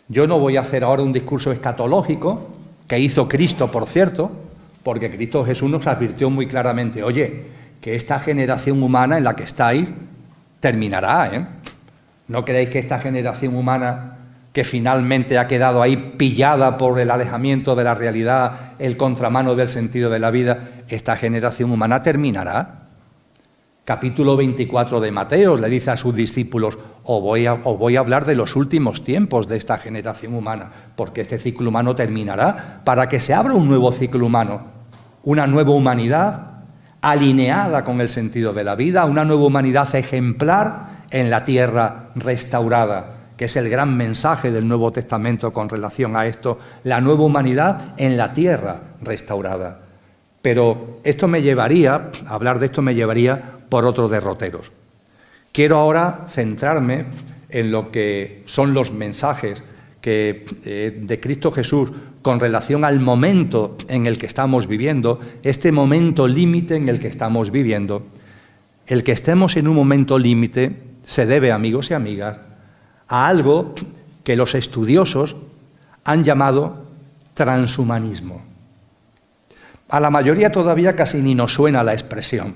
Yo no voy a hacer ahora un discurso escatológico, que hizo Cristo, por cierto, porque Cristo Jesús nos advirtió muy claramente, oye, que esta generación humana en la que estáis terminará, ¿eh? ¿No creéis que esta generación humana que finalmente ha quedado ahí pillada por el alejamiento de la realidad, el contramano del sentido de la vida, esta generación humana terminará? Capítulo 24 de Mateo le dice a sus discípulos, os voy a hablar de los últimos tiempos de esta generación humana, porque este ciclo humano terminará, para que se abra un nuevo ciclo humano, una nueva humanidad alineada con el sentido de la vida, una nueva humanidad ejemplar en la tierra restaurada, que es el gran mensaje del Nuevo Testamento con relación a esto, la nueva humanidad en la tierra restaurada. Pero esto me llevaría, hablar de esto me llevaría por otros derroteros. Quiero ahora centrarme en lo que son los mensajes de Cristo Jesús con relación al momento en el que estamos viviendo, este momento límite en el que estamos viviendo. El que estemos en un momento límite se debe, amigos y amigas, a algo que los estudiosos han llamado transhumanismo. A la mayoría todavía casi ni nos suena la expresión,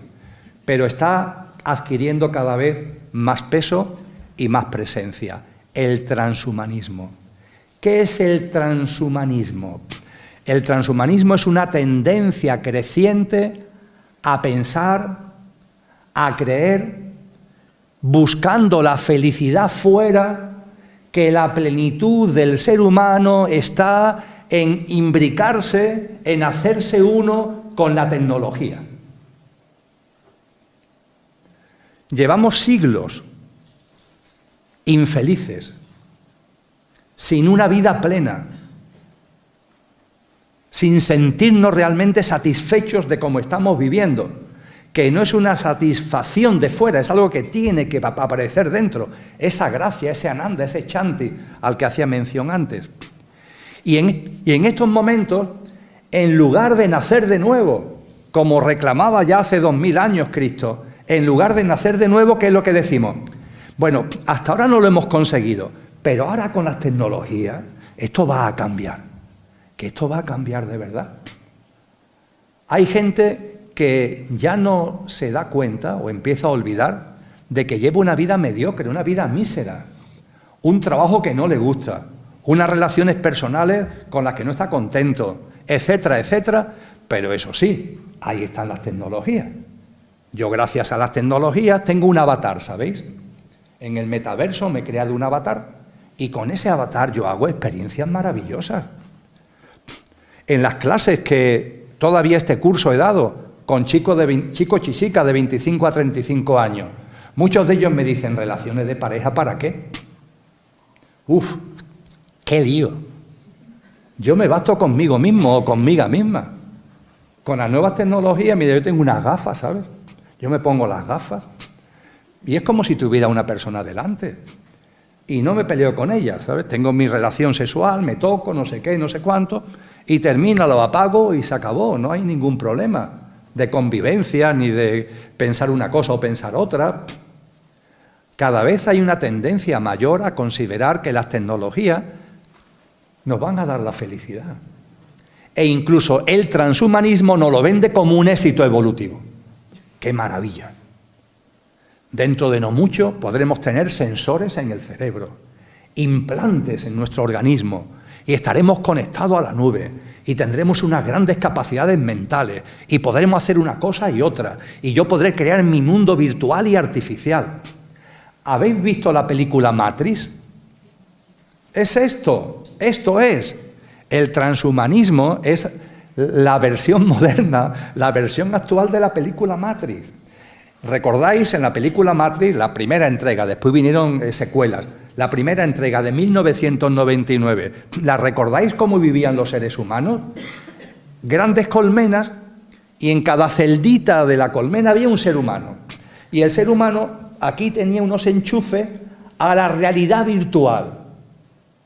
pero está adquiriendo cada vez más peso y más presencia. El transhumanismo. ¿Qué es el transhumanismo? El transhumanismo es una tendencia creciente a pensar, a creer, buscando la felicidad fuera, que la plenitud del ser humano está en imbricarse, en hacerse uno con la tecnología. Llevamos siglos infelices, sin una vida plena, sin sentirnos realmente satisfechos de cómo estamos viviendo, que no es una satisfacción de fuera, es algo que tiene que aparecer dentro, esa gracia, ese ananda, ese chanti al que hacía mención antes. Y en estos momentos, en lugar de nacer de nuevo, como reclamaba ya hace 2000 años Cristo, en lugar de nacer de nuevo, ¿qué es lo que decimos? Bueno, hasta ahora no lo hemos conseguido, pero ahora con las tecnologías esto va a cambiar, que esto va a cambiar de verdad. Hay gente que ya no se da cuenta o empieza a olvidar de que lleva una vida mediocre, una vida mísera, un trabajo que no le gusta, unas relaciones personales con las que no está contento, etcétera, etcétera, pero eso sí, ahí están las tecnologías. Yo, gracias a las tecnologías, tengo un avatar, ¿sabéis? En el metaverso me he creado un avatar y con ese avatar yo hago experiencias maravillosas. En las clases que todavía este curso he dado con chicos y chicas de 25 a 35 años, muchos de ellos me dicen, ¿relaciones de pareja para qué? ¡Uf! ¡Qué lío! Yo me basto conmigo mismo o conmigo misma. Con las nuevas tecnologías, mira, yo tengo unas gafas, ¿sabes? Yo me pongo las gafas y es como si tuviera una persona delante. Y no me peleo con ella, ¿sabes? Tengo mi relación sexual, me toco, no sé qué, no sé cuánto, y termina, lo apago y se acabó. No hay ningún problema de convivencia, ni de pensar una cosa o pensar otra. Cada vez hay una tendencia mayor a considerar que las tecnologías nos van a dar la felicidad. E incluso el transhumanismo nos lo vende como un éxito evolutivo. ¡Qué maravilla! Dentro de no mucho podremos tener sensores en el cerebro, implantes en nuestro organismo, y estaremos conectados a la nube, y tendremos unas grandes capacidades mentales, y podremos hacer una cosa y otra, y yo podré crear mi mundo virtual y artificial. ¿Habéis visto la película Matrix? Es esto es. El transhumanismo es la versión moderna, la versión actual de la película Matrix. ¿Recordáis en la película Matrix, la primera entrega, después vinieron secuelas, la primera entrega de 1999, ¿la recordáis cómo vivían los seres humanos? Grandes colmenas y en cada celdita de la colmena había un ser humano. Y el ser humano aquí tenía unos enchufes a la realidad virtual.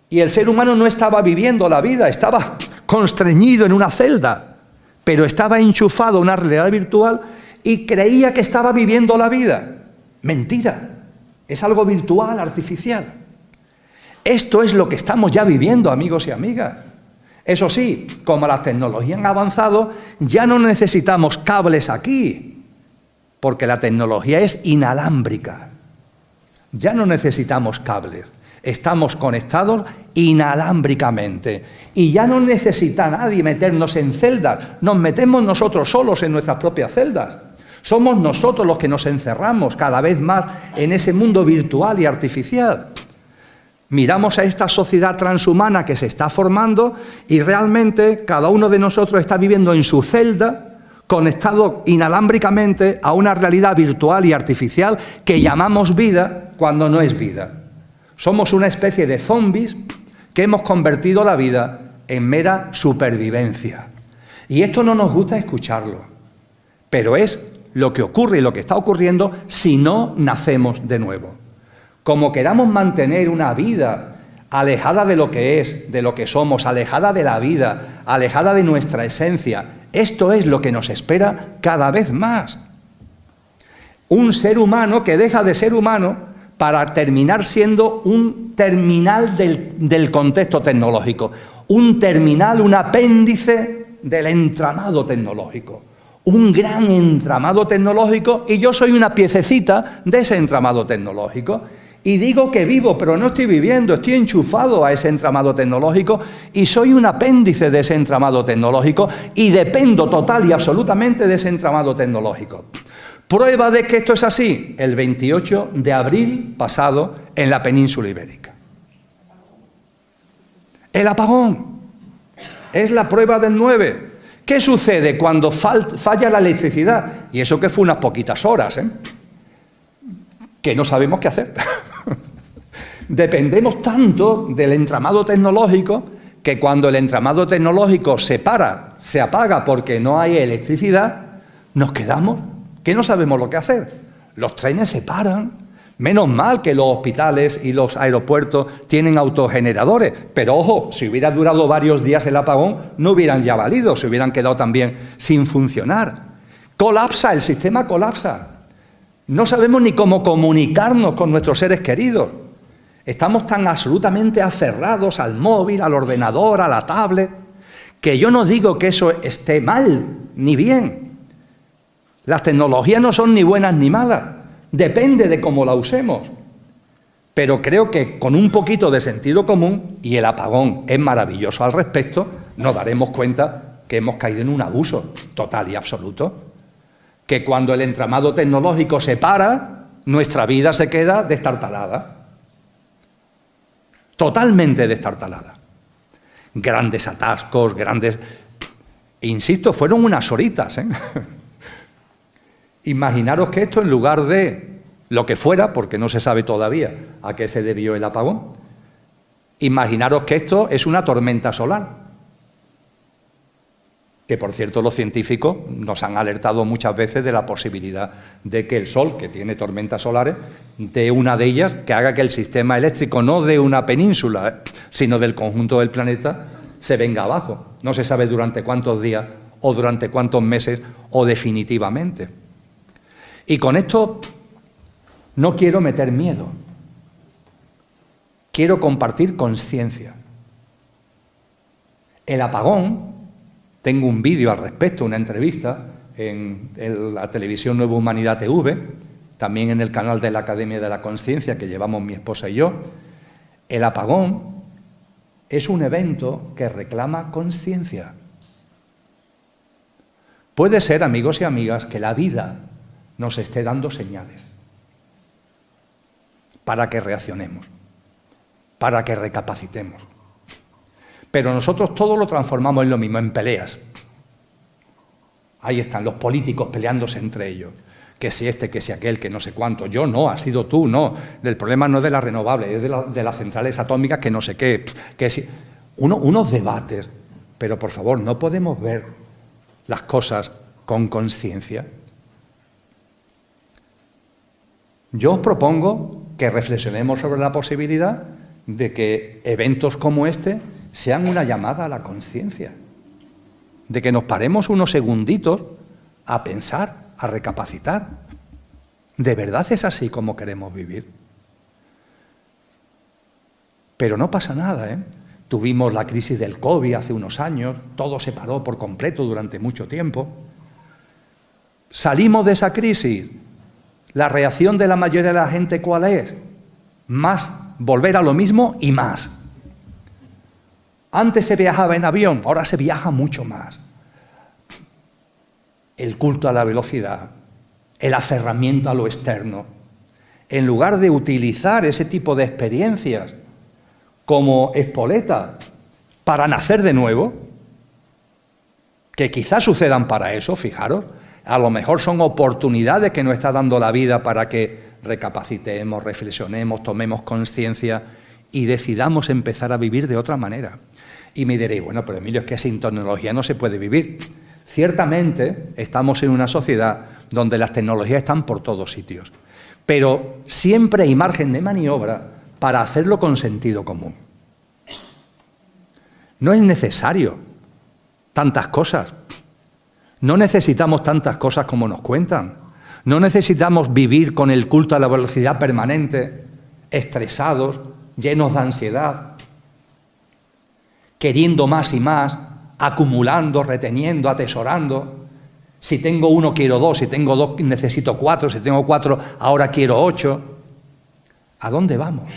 Y el ser humano no estaba viviendo la vida, estaba constreñido en una celda, pero estaba enchufado a una realidad virtual y creía que estaba viviendo la vida. Mentira, es algo virtual, artificial. Esto es lo que estamos ya viviendo, amigos y amigas. Eso sí, como las tecnologías han avanzado, ya no necesitamos cables aquí, porque la tecnología es inalámbrica. Ya no necesitamos cables, estamos conectados inalámbricamente. Y ya no necesita nadie meternos en celdas, nos metemos nosotros solos en nuestras propias celdas. Somos nosotros los que nos encerramos cada vez más en ese mundo virtual y artificial. Miramos a esta sociedad transhumana que se está formando y realmente cada uno de nosotros está viviendo en su celda, conectado inalámbricamente a una realidad virtual y artificial que llamamos vida cuando no es vida. Somos una especie de zombies que hemos convertido la vida en mera supervivencia. Y esto no nos gusta escucharlo, pero es lo que ocurre y lo que está ocurriendo si no nacemos de nuevo. Como queramos mantener una vida alejada de lo que es, de lo que somos, alejada de la vida, alejada de nuestra esencia, esto es lo que nos espera cada vez más. Un ser humano que deja de ser humano para terminar siendo un terminal del contexto tecnológico, un terminal, un apéndice del entramado tecnológico. Un gran entramado tecnológico y yo soy una piececita de ese entramado tecnológico. Y digo que vivo, pero no estoy viviendo, estoy enchufado a ese entramado tecnológico y soy un apéndice de ese entramado tecnológico y dependo total y absolutamente de ese entramado tecnológico. Prueba de que esto es así, el 28 de abril pasado en la península ibérica. El apagón es la prueba del 9. ¿Qué sucede cuando falla la electricidad? Y eso que fue unas poquitas horas, que no sabemos qué hacer. Dependemos tanto del entramado tecnológico que cuando el entramado tecnológico se apaga porque no hay electricidad, nos quedamos que no sabemos lo que hacer. Los trenes se paran. Menos mal que los hospitales y los aeropuertos tienen autogeneradores, pero ojo, si hubiera durado varios días el apagón, no hubieran ya valido, se hubieran quedado también sin funcionar. Colapsa, el sistema colapsa. No sabemos ni cómo comunicarnos con nuestros seres queridos. Estamos tan absolutamente aferrados al móvil, al ordenador, a la tablet, que yo no digo que eso esté mal, ni bien. Las tecnologías no son ni buenas ni malas. Depende de cómo la usemos. Pero creo que con un poquito de sentido común, y el apagón es maravilloso al respecto, nos daremos cuenta que hemos caído en un abuso total y absoluto. Que cuando el entramado tecnológico se para, nuestra vida se queda destartalada. Totalmente destartalada. Grandes atascos, grandes... Insisto, fueron unas horitas, Imaginaros que esto, en lugar de lo que fuera, porque no se sabe todavía a qué se debió el apagón, imaginaros que esto es una tormenta solar. Que, por cierto, los científicos nos han alertado muchas veces de la posibilidad de que el Sol, que tiene tormentas solares, de una de ellas, que haga que el sistema eléctrico, no de una península, sino del conjunto del planeta, se venga abajo. No se sabe durante cuántos días, o durante cuántos meses, o definitivamente. Y con esto no quiero meter miedo, quiero compartir conciencia. El apagón, tengo un vídeo al respecto, una entrevista en la televisión Nueva Humanidad TV, también en el canal de la Academia de la Conciencia que llevamos mi esposa y yo. El apagón es un evento que reclama conciencia. Puede ser, amigos y amigas, que la vida nos esté dando señales para que reaccionemos, para que recapacitemos. Pero nosotros todo lo transformamos en lo mismo, en peleas. Ahí están los políticos peleándose entre ellos. Que si este, que si aquel, que no sé cuánto. Yo no, has sido tú, no. El problema no es de las renovables, es de las centrales atómicas, que no sé qué. Que si... unos debates. Pero, por favor, no podemos ver las cosas con conciencia. Yo os propongo que reflexionemos sobre la posibilidad de que eventos como este sean una llamada a la conciencia, de que nos paremos unos segunditos a pensar, a recapacitar. ¿De verdad es así como queremos vivir? Pero no pasa nada, Tuvimos la crisis del COVID hace unos años, todo se paró por completo durante mucho tiempo. Salimos de esa crisis. La reacción de la mayoría de la gente, ¿cuál es? Más, volver a lo mismo y más. Antes se viajaba en avión, ahora se viaja mucho más. El culto a la velocidad, el aferramiento a lo externo. En lugar de utilizar ese tipo de experiencias como espoleta para nacer de nuevo, que quizás sucedan para eso, fijaros, a lo mejor son oportunidades que nos está dando la vida para que recapacitemos, reflexionemos, tomemos conciencia y decidamos empezar a vivir de otra manera. Y me diréis, bueno, pero Emilio, es que sin tecnología no se puede vivir. Ciertamente estamos en una sociedad donde las tecnologías están por todos sitios, pero siempre hay margen de maniobra para hacerlo con sentido común. No es necesario tantas cosas. No necesitamos tantas cosas como nos cuentan. No necesitamos vivir con el culto a la velocidad permanente, estresados, llenos de ansiedad, queriendo más y más, acumulando, reteniendo, atesorando. Si tengo uno, quiero dos. Si tengo dos, necesito cuatro. Si tengo cuatro, ahora quiero 8. ¿A dónde vamos?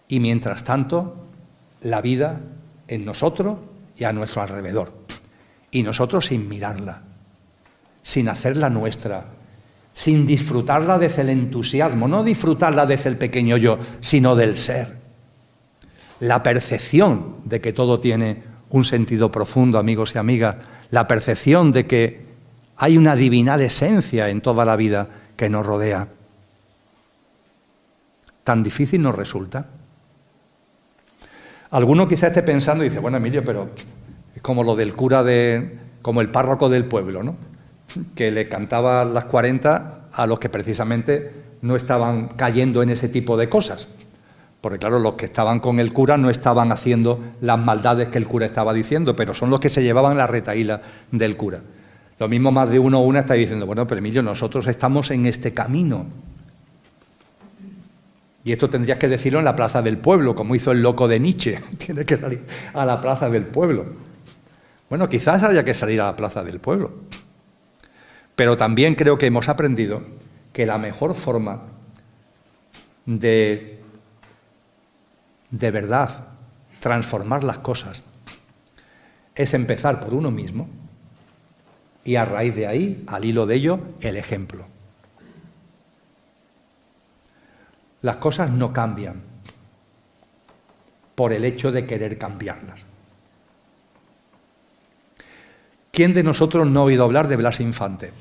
Y mientras tanto, la vida en nosotros y a nuestro alrededor. Y nosotros sin mirarla, sin hacerla nuestra, sin disfrutarla desde el entusiasmo, no disfrutarla desde el pequeño yo, sino del ser. La percepción de que todo tiene un sentido profundo, amigos y amigas, la percepción de que hay una divinal esencia en toda la vida que nos rodea. ¿Tan difícil nos resulta? Alguno quizá esté pensando y dice, bueno, Emilio, pero es como lo del cura como el párroco del pueblo, ¿no? Que le cantaba las 40 a los que precisamente no estaban cayendo en ese tipo de cosas. Porque claro, los que estaban con el cura no estaban haciendo las maldades que el cura estaba diciendo, pero son los que se llevaban la retahíla del cura. Lo mismo más de uno o una está diciendo, bueno, pero Emilio, nosotros estamos en este camino. Y esto tendrías que decirlo en la plaza del pueblo, como hizo el loco de Nietzsche. Tiene que salir a la plaza del pueblo. Bueno, quizás haya que salir a la plaza del pueblo. Pero también creo que hemos aprendido que la mejor forma de verdad transformar las cosas es empezar por uno mismo y a raíz de ahí, al hilo de ello, el ejemplo. Las cosas no cambian por el hecho de querer cambiarlas. ¿Quién de nosotros no ha oído hablar de Blas Infante?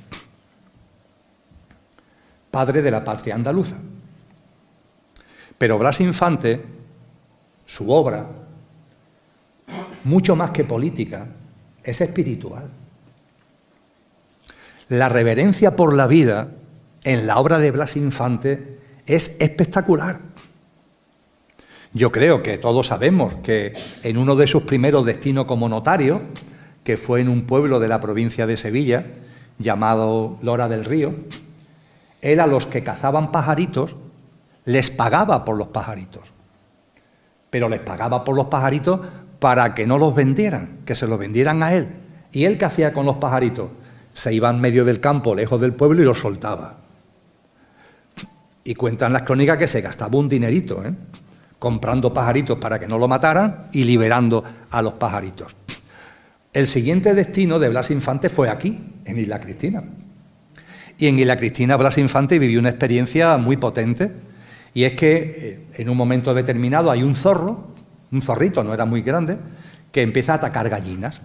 Padre de la patria andaluza. Pero Blas Infante, su obra, mucho más que política, es espiritual. La reverencia por la vida en la obra de Blas Infante es espectacular. Yo creo que todos sabemos que en uno de sus primeros destinos como notario, que fue en un pueblo de la provincia de Sevilla, llamado Lora del Río, él a los que cazaban pajaritos les pagaba por los pajaritos. Pero les pagaba por los pajaritos para que no los vendieran, que se los vendieran a él. ¿Y él qué hacía con los pajaritos? Se iba en medio del campo, lejos del pueblo, y los soltaba. Y cuentan las crónicas que se gastaba un dinerito, comprando pajaritos para que no lo mataran y liberando a los pajaritos. El siguiente destino de Blas Infante fue aquí, en Isla Cristina. Y en Isla Cristina Blas Infante vivió una experiencia muy potente, y es que en un momento determinado hay un zorro, un zorrito, no era muy grande, que empieza a atacar gallinas.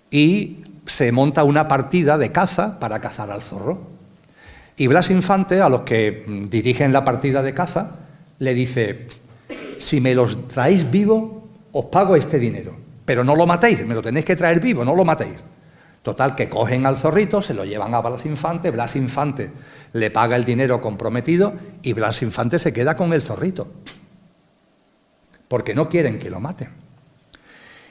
Y se monta una partida de caza para cazar al zorro. Y Blas Infante, a los que dirigen la partida de caza, le dice, si me los traéis vivo, os pago este dinero, pero no lo matéis, me lo tenéis que traer vivo, no lo matéis. Total, que cogen al zorrito, se lo llevan a Blas Infante le paga el dinero comprometido y Blas Infante se queda con el zorrito, porque no quieren que lo maten.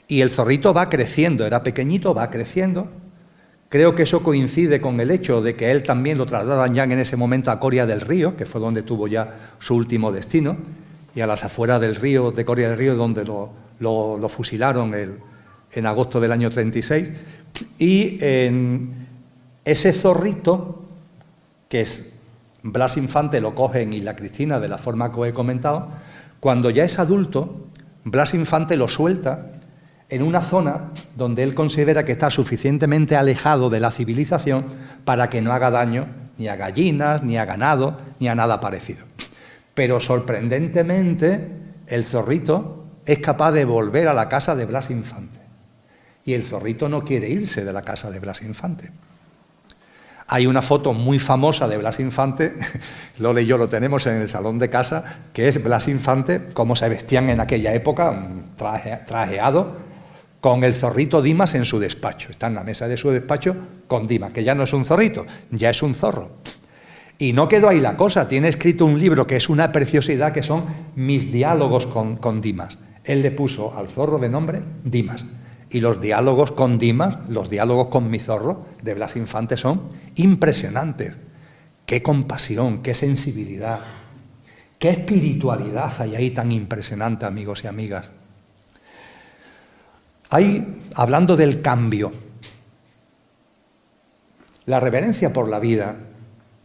Y el zorrito va creciendo, era pequeñito, va creciendo. Creo que eso coincide con el hecho de que él también lo trasladan ya en ese momento a Coria del Río, que fue donde tuvo ya su último destino. y a las afueras del río, de Coria del Río, donde lo fusilaron en agosto del año 36. Y en ese zorrito, que es Blas Infante, lo coge en Isla Cristina de la forma que os he comentado, cuando ya es adulto, Blas Infante lo suelta en una zona donde él considera que está suficientemente alejado de la civilización para que no haga daño ni a gallinas, ni a ganado, ni a nada parecido. Pero sorprendentemente, el zorrito es capaz de volver a la casa de Blas Infante. Y el zorrito no quiere irse de la casa de Blas Infante. Hay una foto muy famosa de Blas Infante, Lola y yo lo tenemos en el salón de casa, que es Blas Infante, cómo se vestían en aquella época, trajeado, con el zorrito Dimas en su despacho. Está en la mesa de su despacho con Dimas, que ya no es un zorrito, ya es un zorro. Y no quedó ahí la cosa, tiene escrito un libro que es una preciosidad, que son mis diálogos con Dimas. Él le puso al zorro de nombre Dimas. Y los diálogos con Dimas, los diálogos con mi zorro de Blas Infante son impresionantes. Qué compasión, qué sensibilidad, qué espiritualidad hay ahí tan impresionante, amigos y amigas. Hablando del cambio, la reverencia por la vida,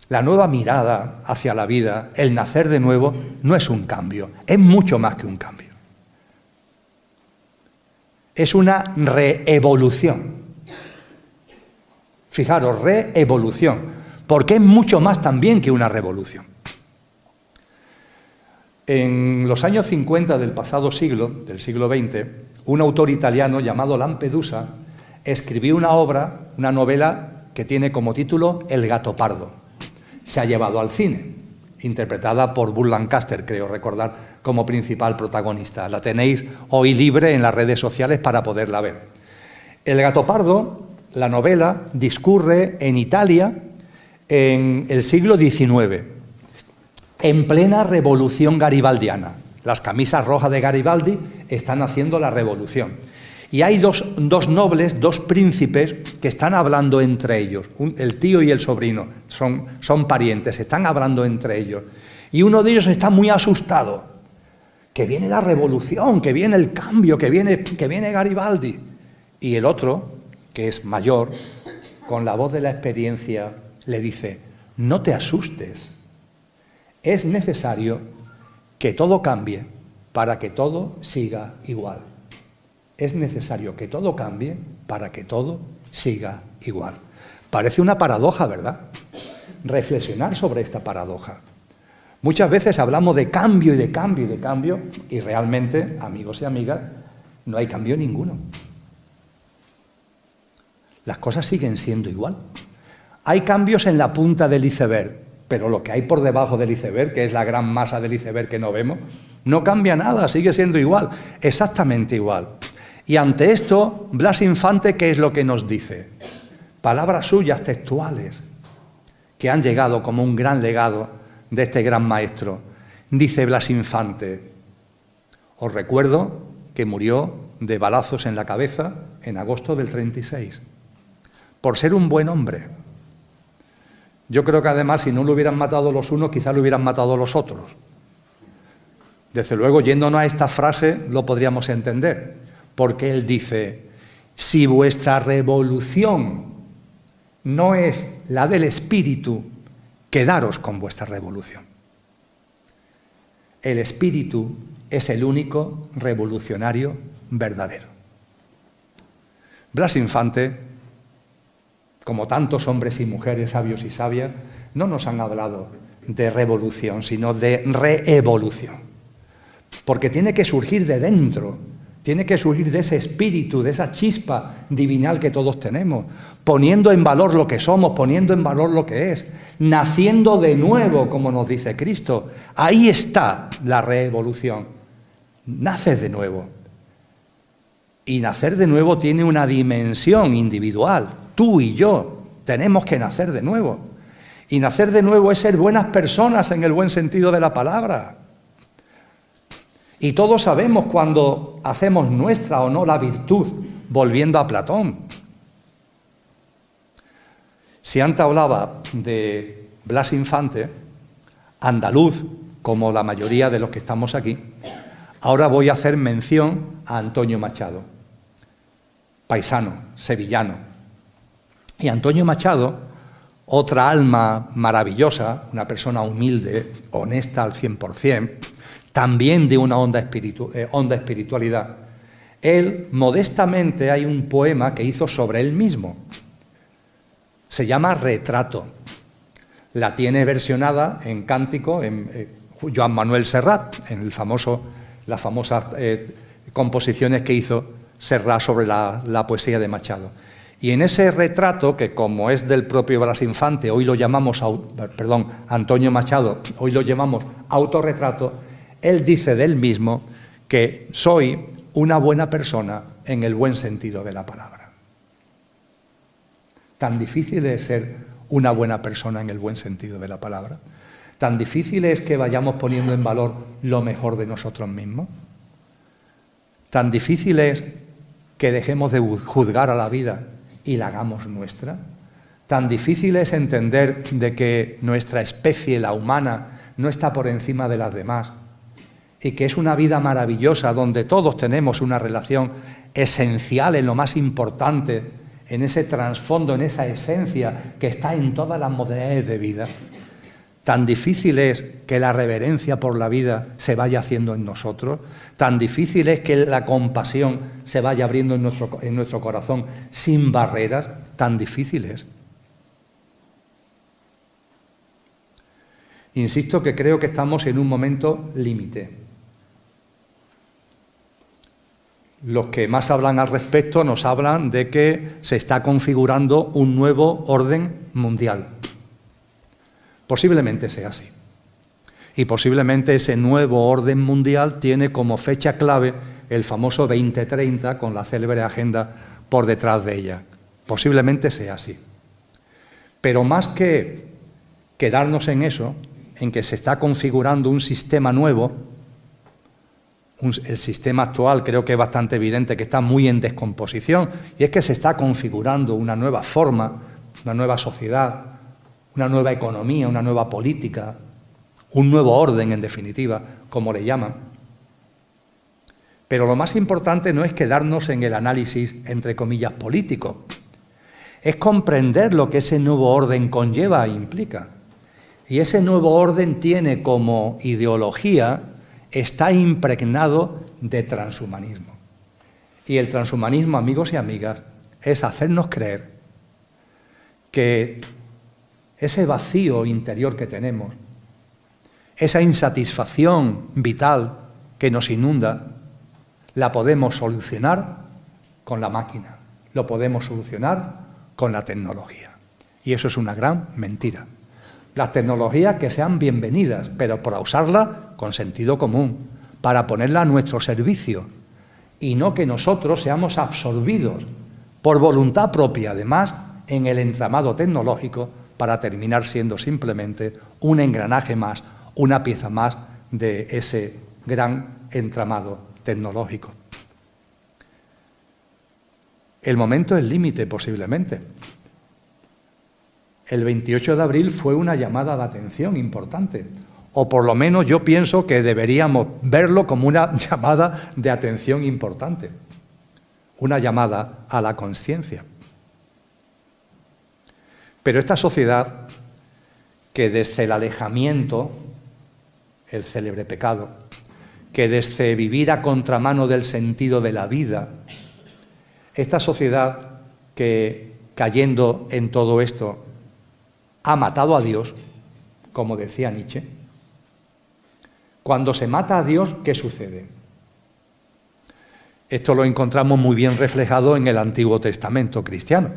la nueva mirada hacia la vida, el nacer de nuevo, no es un cambio, es mucho más que un cambio. Es una reevolución. Fijaros, reevolución, porque es mucho más también que una revolución. En los años 50 del pasado siglo, del siglo XX, un autor italiano llamado Lampedusa escribió una obra, una novela que tiene como título El gato pardo. Se ha llevado al cine, interpretada por Burt Lancaster, creo recordar, como principal protagonista. La tenéis hoy libre en las redes sociales para poderla ver. El gato pardo, la novela, discurre en Italia en el siglo XIX, en plena revolución garibaldiana. Las camisas rojas de Garibaldi están haciendo la revolución. Y hay dos nobles, dos príncipes, que están hablando entre ellos. El tío y el sobrino son parientes, están hablando entre ellos. Y uno de ellos está muy asustado. Que viene la revolución, que viene el cambio, que viene Garibaldi. Y el otro, que es mayor, con la voz de la experiencia, le dice: no te asustes. Es necesario que todo cambie para que todo siga igual. Es necesario que todo cambie para que todo siga igual. Parece una paradoja, ¿verdad? Reflexionar sobre esta paradoja. Muchas veces hablamos de cambio y de cambio y de cambio, y realmente, amigos y amigas, no hay cambio ninguno. Las cosas siguen siendo igual. Hay cambios en la punta del iceberg, pero lo que hay por debajo del iceberg, que es la gran masa del iceberg que no vemos, no cambia nada, sigue siendo igual, exactamente igual. Y ante esto, Blas Infante, ¿qué es lo que nos dice? Palabras suyas textuales, que han llegado como un gran legado de este gran maestro. Dice Blas Infante: os recuerdo que murió de balazos en la cabeza en agosto del 36, por ser un buen hombre. Yo creo que además, si no lo hubieran matado los unos, quizás lo hubieran matado los otros. Desde luego, yéndonos a esta frase, lo podríamos entender, porque él dice: si vuestra revolución no es la del espíritu, quedaros con vuestra revolución. El espíritu es el único revolucionario verdadero. Blas Infante, como tantos hombres y mujeres sabios y sabias, no nos han hablado de revolución, sino de reevolución. Porque tiene que surgir de dentro, tiene que surgir de ese espíritu, de esa chispa divinal que todos tenemos, poniendo en valor lo que somos, poniendo en valor lo que es, naciendo de nuevo, como nos dice Cristo. Ahí está la reevolución. Naces de nuevo. Y nacer de nuevo tiene una dimensión individual. Tú y yo tenemos que nacer de nuevo. Y nacer de nuevo es ser buenas personas en el buen sentido de la palabra. Y todos sabemos cuando hacemos nuestra o no la virtud, volviendo a Platón. Si antes hablaba de Blas Infante, andaluz, como la mayoría de los que estamos aquí, ahora voy a hacer mención a Antonio Machado, paisano, sevillano. Y Antonio Machado, otra alma maravillosa, una persona humilde, honesta al 100%, también de una honda espiritualidad. Él, modestamente, hay un poema que hizo sobre él mismo. Se llama Retrato. La tiene versionada en cántico en Joan Manuel Serrat, en las famosas composiciones que hizo Serrat sobre la poesía de Machado. Y en ese retrato, que como es del propio Blas Infante, hoy lo llamamos, Antonio Machado, hoy lo llamamos autorretrato, él dice de él mismo que soy una buena persona en el buen sentido de la palabra. Tan difícil es ser una buena persona en el buen sentido de la palabra. Tan difícil es que vayamos poniendo en valor lo mejor de nosotros mismos. Tan difícil es que dejemos de juzgar a la vida y la hagamos nuestra. Tan difícil es entender de que nuestra especie, la humana, no está por encima de las demás y que es una vida maravillosa donde todos tenemos una relación esencial en lo más importante, en ese trasfondo, en esa esencia que está en todas las modalidades de vida. Tan difícil es que la reverencia por la vida se vaya haciendo en nosotros, tan difícil es que la compasión se vaya abriendo en nuestro corazón sin barreras, tan difícil es. Insisto que creo que estamos en un momento límite. Los que más hablan al respecto nos hablan de que se está configurando un nuevo orden mundial. Posiblemente sea así. Y posiblemente ese nuevo orden mundial tiene como fecha clave el famoso 2030 con la célebre agenda por detrás de ella. Posiblemente sea así. Pero más que quedarnos en eso, en que se está configurando un sistema nuevo, el sistema actual creo que es bastante evidente que está muy en descomposición, y es que se está configurando una nueva forma, una nueva sociedad, una nueva economía, una nueva política, un nuevo orden, en definitiva, como le llaman. Pero lo más importante no es quedarnos en el análisis, entre comillas, político. Es comprender lo que ese nuevo orden conlleva e implica. Y ese nuevo orden tiene como ideología, está impregnado de transhumanismo. Y el transhumanismo, amigos y amigas, es hacernos creer que ese vacío interior que tenemos, esa insatisfacción vital que nos inunda, la podemos solucionar con la máquina, lo podemos solucionar con la tecnología. Y eso es una gran mentira. Las tecnologías que sean bienvenidas, pero para usarlas con sentido común, para ponerla a nuestro servicio, y no que nosotros seamos absorbidos por voluntad propia, además, en el entramado tecnológico, para terminar siendo simplemente un engranaje más, una pieza más de ese gran entramado tecnológico. El momento es límite, posiblemente. El 28 de abril fue una llamada de atención importante, o por lo menos yo pienso que deberíamos verlo como una llamada de atención importante, una llamada a la conciencia. Pero esta sociedad, que desde el alejamiento, el célebre pecado, que desde vivir a contramano del sentido de la vida, esta sociedad que, cayendo en todo esto, ha matado a Dios, como decía Nietzsche. Cuando se mata a Dios, ¿qué sucede? Esto lo encontramos muy bien reflejado en el Antiguo Testamento cristiano,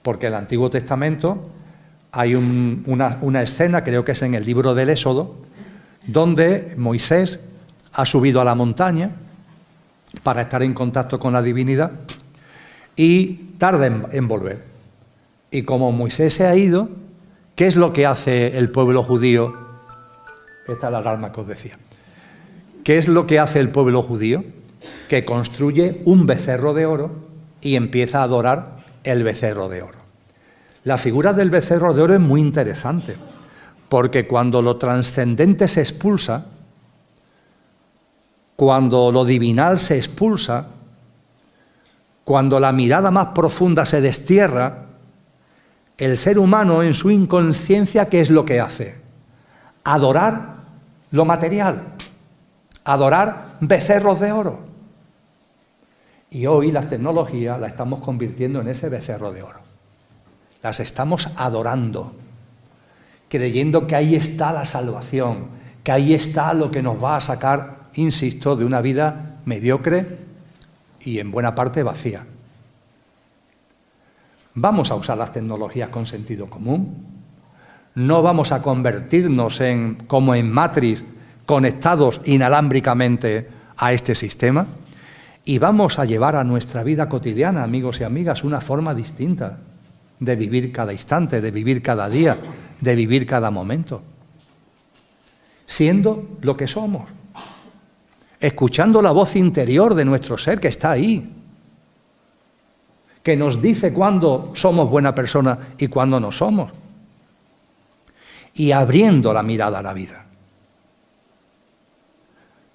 porque en el Antiguo Testamento hay una escena, creo que es en el libro del Éxodo, donde Moisés ha subido a la montaña para estar en contacto con la divinidad y tarda en volver. Y como Moisés se ha ido, ¿qué es lo que hace el pueblo judío? Esta es la alarma que os decía. ¿Qué es lo que hace el pueblo judío? Que construye un becerro de oro y empieza a adorar el becerro de oro. La figura del becerro de oro es muy interesante, Porque cuando lo trascendente se expulsa, cuando lo divinal se expulsa, cuando la mirada más profunda se destierra, el ser humano en su inconsciencia, ¿qué es lo que hace? Adorar lo material, adorar becerros de oro. Y hoy las tecnologías las estamos convirtiendo en ese becerro de oro. Las estamos adorando, creyendo que ahí está la salvación, que ahí está lo que nos va a sacar, insisto, de una vida mediocre y en buena parte vacía. Vamos a usar las tecnologías con sentido común. No vamos a convertirnos como en Matrix, conectados inalámbricamente a este sistema. Y vamos a llevar a nuestra vida cotidiana, amigos y amigas, una forma distinta de vivir cada instante, de vivir cada día, de vivir cada momento. Siendo lo que somos. Escuchando la voz interior de nuestro ser que está ahí, que nos dice cuándo somos buena persona y cuándo no somos. Y abriendo la mirada a la vida.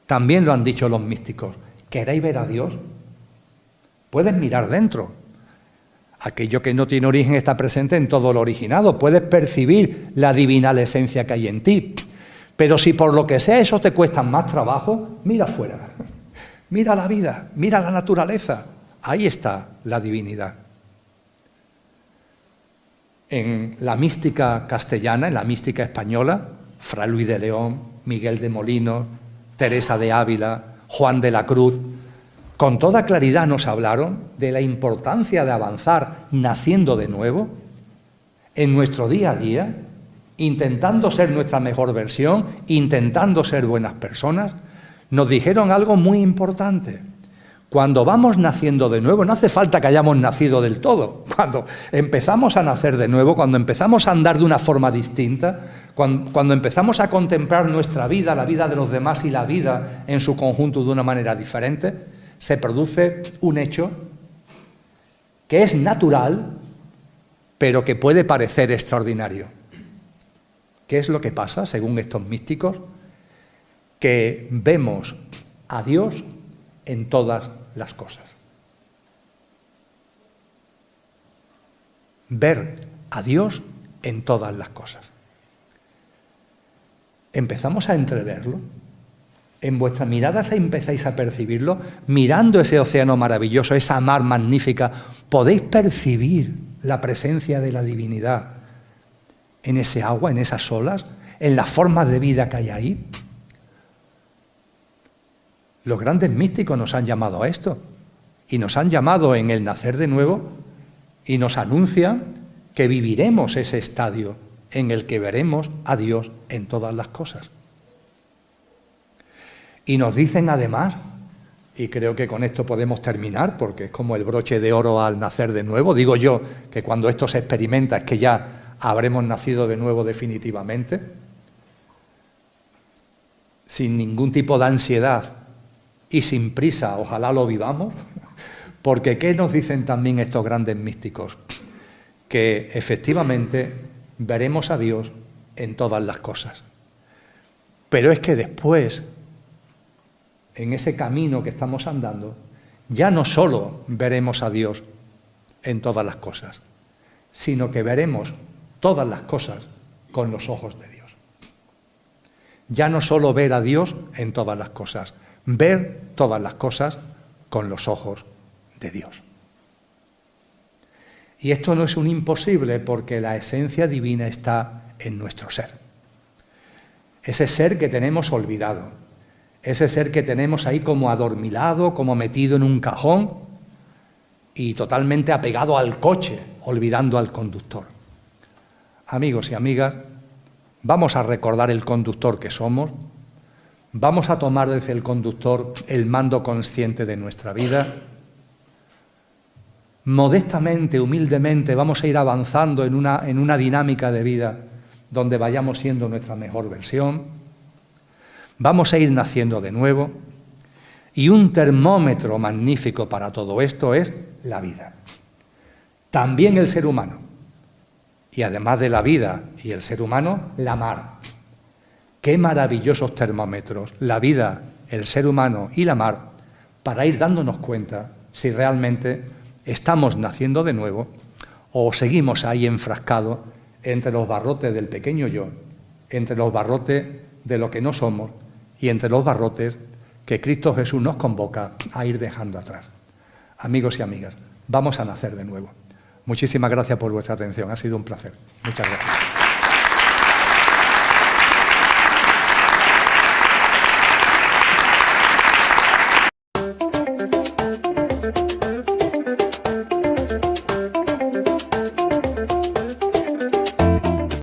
También lo han dicho los místicos. ¿Queréis ver a Dios? Puedes mirar dentro. Aquello que no tiene origen está presente en todo lo originado. Puedes percibir la divinal esencia que hay en ti. Pero si por lo que sea eso te cuesta más trabajo, mira afuera. Mira la vida, mira la naturaleza. Ahí está la divinidad. En la mística castellana, en la mística española, Fray Luis de León, Miguel de Molinos, Teresa de Ávila, Juan de la Cruz, con toda claridad nos hablaron de la importancia de avanzar naciendo de nuevo en nuestro día a día, intentando ser nuestra mejor versión, intentando ser buenas personas. Nos dijeron algo muy importante. Cuando vamos naciendo de nuevo, no hace falta que hayamos nacido del todo. Cuando empezamos a nacer de nuevo, cuando empezamos a andar de una forma distinta, cuando empezamos a contemplar nuestra vida, la vida de los demás y la vida en su conjunto de una manera diferente, se produce un hecho que es natural, pero que puede parecer extraordinario. ¿Qué es lo que pasa, según estos místicos? Que vemos a Dios en todas las cosas. Ver a Dios en todas las cosas. ¿Empezamos a entreverlo? ¿En vuestras miradas empezáis a percibirlo? Mirando ese océano maravilloso, esa mar magnífica, ¿podéis percibir la presencia de la divinidad en ese agua, en esas olas, en las formas de vida que hay ahí? Los grandes místicos nos han llamado a esto, y nos han llamado en el nacer de nuevo, y nos anuncian que viviremos ese estadio en el que veremos a Dios en todas las cosas. Y nos dicen además, y creo que con esto podemos terminar, porque es como el broche de oro al nacer de nuevo, digo yo que cuando esto se experimenta es que ya habremos nacido de nuevo definitivamente, sin ningún tipo de ansiedad y sin prisa, ojalá lo vivamos, porque ¿qué nos dicen también estos grandes místicos? Que efectivamente veremos a Dios en todas las cosas. Pero es que después, en ese camino que estamos andando, ya no solo veremos a Dios en todas las cosas, sino que veremos todas las cosas con los ojos de Dios. Ya no solo ver a Dios en todas las cosas, ver todas las cosas con los ojos de Dios. Y esto no es un imposible porque la esencia divina está en nuestro ser. Ese ser que tenemos olvidado, ese ser que tenemos ahí como adormilado, como metido en un cajón y totalmente apegado al coche, olvidando al conductor. Amigos y amigas, vamos a recordar el conductor que somos, vamos a tomar desde el conductor el mando consciente de nuestra vida. Modestamente, humildemente, vamos a ir avanzando en una dinámica de vida donde vayamos siendo nuestra mejor versión. Vamos a ir naciendo de nuevo. Y un termómetro magnífico para todo esto es la vida. También el ser humano. y además de la vida y el ser humano, la mar. Qué maravillosos termómetros, la vida, el ser humano y la mar, para ir dándonos cuenta si realmente estamos naciendo de nuevo o seguimos ahí enfrascados entre los barrotes del pequeño yo, entre los barrotes de lo que no somos y entre los barrotes que Cristo Jesús nos convoca a ir dejando atrás. Amigos y amigas, vamos a nacer de nuevo. Muchísimas gracias por vuestra atención, ha sido un placer. Muchas gracias.